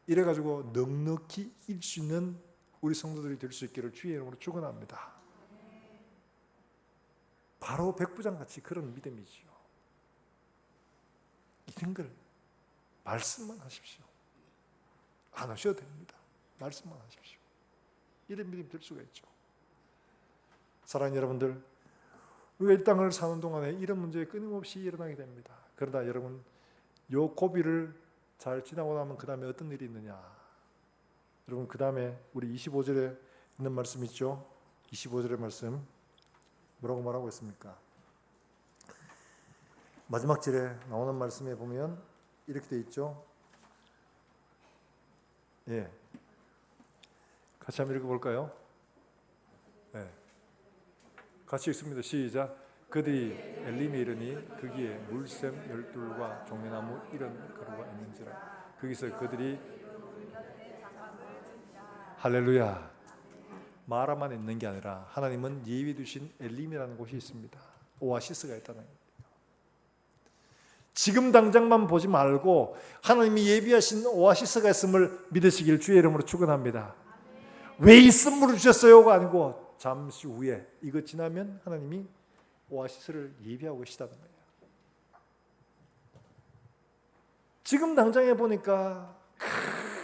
이래가지고 넉넉히 이길 수 있는 우리 성도들이 될 수 있기를 주의 이름으로 축원합니다. 바로 백부장같이 그런 믿음이지요. 이런 걸 말씀만 하십시오. 안 하셔도 됩니다. 말씀만 하십시오. 이런 믿음이 될 수가 있죠. 사랑하는 여러분들, 우리가 이 땅을 사는 동안에 이런 문제가 끊임없이 일어나게 됩니다. 그러나 여러분, 요 고비를 잘 지나고 나면 그 다음에 어떤 일이 있느냐? 여러분, 그 다음에 우리 25절에 있는 말씀 있죠? 25절의 말씀 뭐라고 말하고 있습니까? 마지막 절에 나오는 말씀에 보면 이렇게 돼 있죠. 예, 같이 한번 읽어볼까요? 예, 같이 읽습니다. 시작. 그들이 엘림에 이르니 거기에 물샘 12과 종려나무 이런 가루가 있는지라. 거기서 그들이 할렐루야. 마라만 있는 게 아니라 하나님은 예비해 두신 엘림이라는 곳이 있습니다. 오아시스가 있다는 겁니다. 지금 당장만 보지 말고 하나님이 예비하신 오아시스가 있음을 믿으시길 주의 이름으로 축원합니다. 왜 이 선물을 주셨어요가 아니고 잠시 후에 이거 지나면 하나님이 오아시스를 예비하고 계시다는 거예요. 지금 당장에 보니까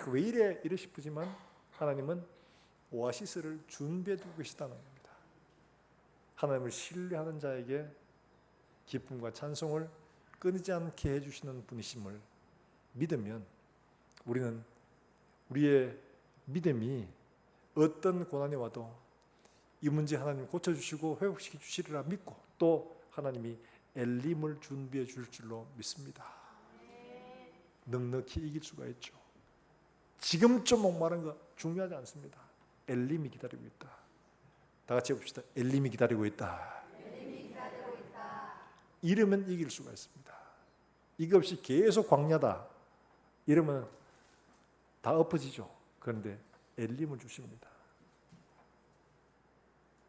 왜 이래 싶으지만 하나님은 오아시스를 준비해 두고 계시다는 겁니다. 하나님을 신뢰하는 자에게 기쁨과 찬송을 끊이지 않게 해주시는 분이심을 믿으면 우리는 우리의 믿음이 어떤 고난이 와도 이 문제 하나님 고쳐주시고 회복시켜 주시리라 믿고 또 하나님이 엘림을 준비해 줄 줄로 믿습니다. 넉넉히 이길 수가 있죠. 지금 좀 목마른 거 중요하지 않습니다. 엘림이 기다리고 있다. 다 같이 해봅시다. 엘림이 기다리고 있다. 이러면 이길 수가 있습니다. 이거 없이 계속 광야다 이러면 다 엎어지죠. 그런데 엘림을 주십니다.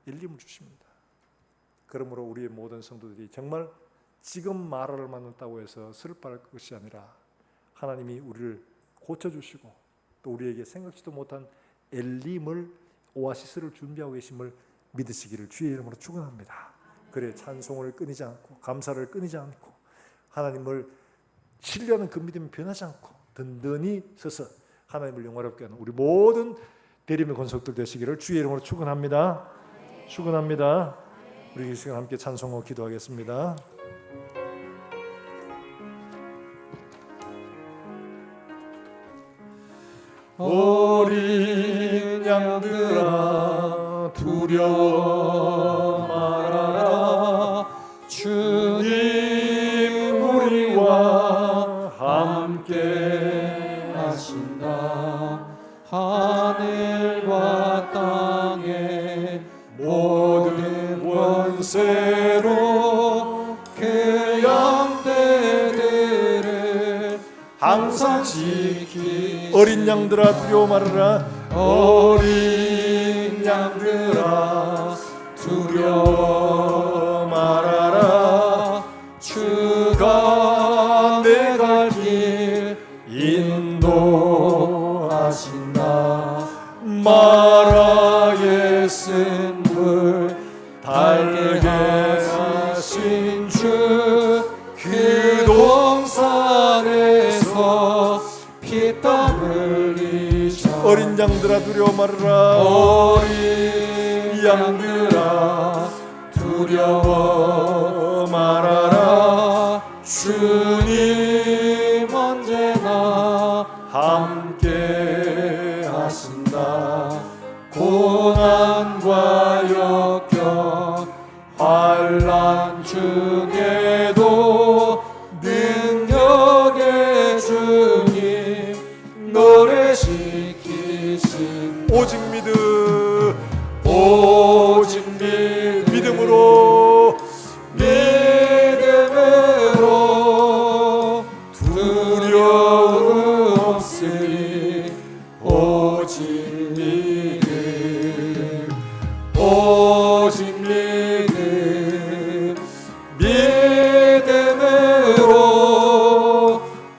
엘림을 주십니다. 그러므로 우리의 모든 성도들이 정말 지금 마라를 만났다고 해서 슬퍼할 것이 아니라 하나님이 우리를 고쳐주시고 또 우리에게 생각지도 못한 엘림을 오아시스를 준비하고 계심을 믿으시기를 주의 이름으로 축원합니다. 그래 찬송을 끊이지 않고 감사를 끊이지 않고 하나님을 신뢰하는 그 믿음이 변하지 않고 든든히 서서 하나님을 영화롭게 하는 우리 모든 대림의 권속들 되시기를 주의 이름으로 축원합니다. 축원합니다. 우리 이 시간 함께 찬송하고 기도하겠습니다. 어린 양들아 두려워 말아라. 주님 우리와 함께 하신다. 하늘과 땅의 모든 권세로 그 양떼들을 항상 지키. 어린 양들아 두려워 말아라. 어린 양들아 두려워 말아라. 주가 내 갈 길 인도하신다. 마라에 쓴 물 달게 하신 주 그 동산에서 피땀 흘리셔. 어린 양들아 두려워 말아라. 어린 양들아 두려워 말아라. 주님 언제나 함께 하신다. 고난과 역경 환난 중에도 능력의 주님 노래시키신 오직 오직 믿음으로 두려움 없으리 오직 믿음 믿음으로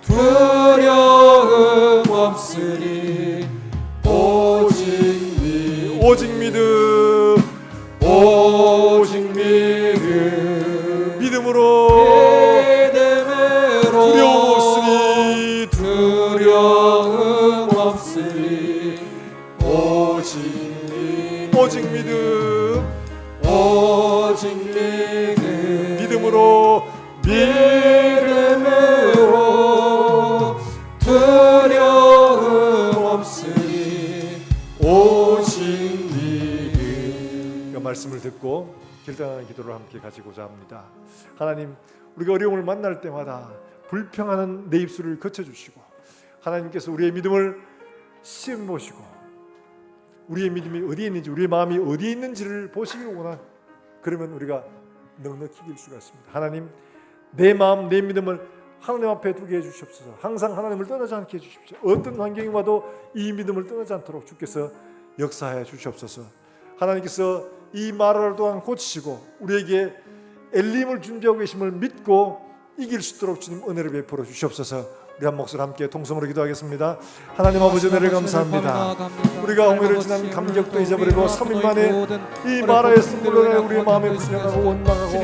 두려움 없으리 오직 믿음 믿음으로 두려움 없으리 오직 믿음 믿음으로 두려움 없으리 오직 믿음. 그 말씀을 듣고 결단하는 기도를 함께 가지고자 합니다. 하나님, 우리가 어려움을 만날 때마다 불평하는 내 입술을 거쳐주시고 하나님께서 우리의 믿음을 시험 보시고 우리의 믿음이 어디에 있는지, 우리의 마음이 어디에 있는지를 보시기를 원하. 그러면 우리가 넉넉히 이길 수가 있습니다. 하나님, 내 마음, 내 믿음을 하나님 앞에 두게 해주시옵소서. 항상 하나님을 떠나지 않게 해주십시오. 어떤 환경이 와도 이 믿음을 떠나지 않도록 주께서 역사하여 주시옵소서. 하나님께서 이 말을 또한 고치시고 우리에게 엘림을 준비하고 계심을 믿고 이길 수 있도록 주님 은혜를 베풀어 주시옵소서. 우리 한 목소리 함께 통성으로 기도하겠습니다. 하나님 아버지, 은혜를 감사합니다. 우리가 오늘을 지난 감격도 잊어버리고 3일 만에 이 마라의 쓴물로 인하여 우리의 마음에 불평하고 원망하고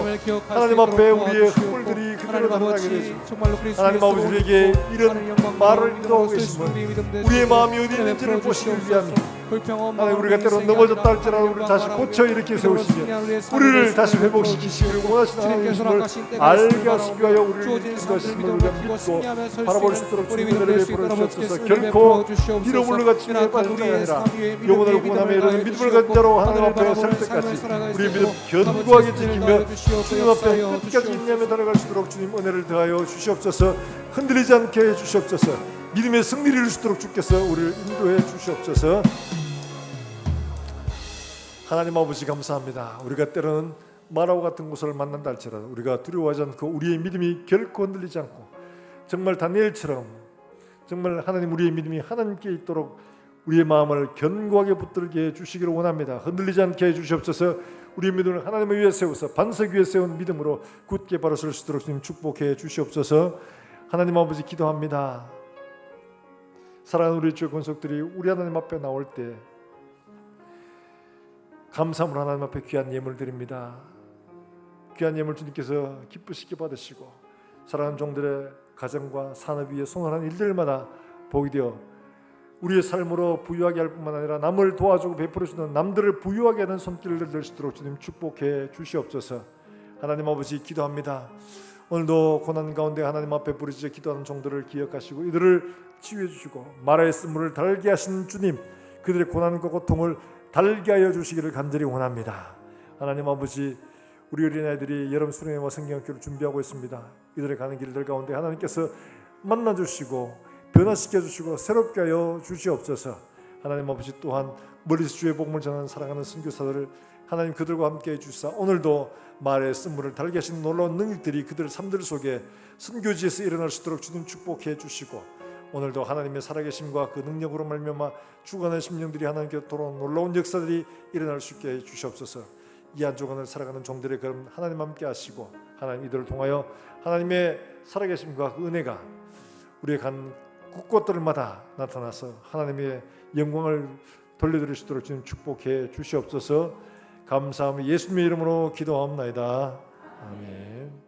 하나님 앞에 우리의 흙물들이 그대로 드러나게 되십니다. 하나님 아버지, 우리에게 이런 말을 인도하고 계시면 우리의 마음이 어디 있는지를 보시기 위함입니다. 하나님, 우리가 때로 넘어졌다 할지라도 우리를 다시 고쳐 일으켜 세우시며 우리를 다시 회복시키시기를 원하시는 하나님을 알게 하시기 위하여 우리를 인도하시는 우리가 믿고 바라볼 수 있도록 주님의 은혜를 베풀어 주옵소서. 결코 뒤로 물러가 침에 빠진 자가 아니라 영혼을 구원하며 이르는 믿음을 가진 자로 하나님 앞에 설 때까지 우리의 믿음 견고하게 지키며 주님 앞에 끝까지 인내하며 달아갈 수 있도록 주님 은혜를 더하여 주시옵소서. 흔들리지 않게 해 주시옵소서. 믿음의 승리를 이룰 수 있도록 주께서 우리를 인도해 주시옵소서. 하나님 아버지, 감사합니다. 우리가 때로는 마라와 같은 곳을 만난다 할지라도 우리가 두려워하지 않고 우리의 믿음이 결코 흔들리지 않고 정말 다니엘처럼 정말 하나님, 우리의 믿음이 하나님께 있도록 우리의 마음을 견고하게 붙들게 해주시기를 원합니다. 흔들리지 않게 해주시옵소서. 우리의 믿음을 하나님 위에 세워서 반석 위에 세운 믿음으로 굳게 바로 설 수 있도록 주님 축복해 주시옵소서. 하나님 아버지, 기도합니다. 사랑하는 우리 주의 권속들이 우리 하나님 앞에 나올 때 감사함으로 하나님 앞에 귀한 예물 드립니다. 귀한 예물 주님께서 기쁘시게 받으시고 사랑하는 종들의 가정과 산업 위에 손을 일들마다 복이 되어 우리의 삶으로 부유하게 할 뿐만 아니라 남을 도와주고 베풀어주는 남들을 부유하게 하는 손길을 들 수 있도록 주님 축복해 주시옵소서. 하나님 아버지, 기도합니다. 오늘도 고난 가운데 하나님 앞에 부르짖어 기도하는 종들을 기억하시고 이들을 치유해 주시고 마라의 쓴물을 달게 하신 주님, 그들의 고난과 고통을 달게 하여 주시기를 간절히 원합니다. 하나님 아버지, 우리 어린아이들이 여름 수련회와 성경학교를 준비하고 있습니다. 이들의 가는 길들 가운데 하나님께서 만나주시고 변화시켜주시고 새롭게 하여 주시옵소서. 하나님 아버지, 또한 멀리서 주의 복음을 전하는 사랑하는 선교사들을 하나님 그들과 함께 해주시사 오늘도 말의 쓴물을 달게 하시는 놀라운 능력들이 그들 삶들 속에 선교지에서 일어날 수 있도록 주님 축복해 주시고 오늘도 하나님의 살아계심과 그 능력으로 말미암아 죽어가는 심령들이 하나님께 돌아온 놀라운 역사들이 일어날 수 있게 해주시옵소서. 이 한 주간을 살아가는 종들의 걸음 하나님 함께 하시고 하나님 이들을 통하여 하나님의 살아계심과 그 은혜가 우리의 간 곳곳들마다 나타나서 하나님의 영광을 돌려드릴 수 있도록 주님 축복해 주시옵소서. 감사하며 예수님의 이름으로 기도하옵나이다. 아멘.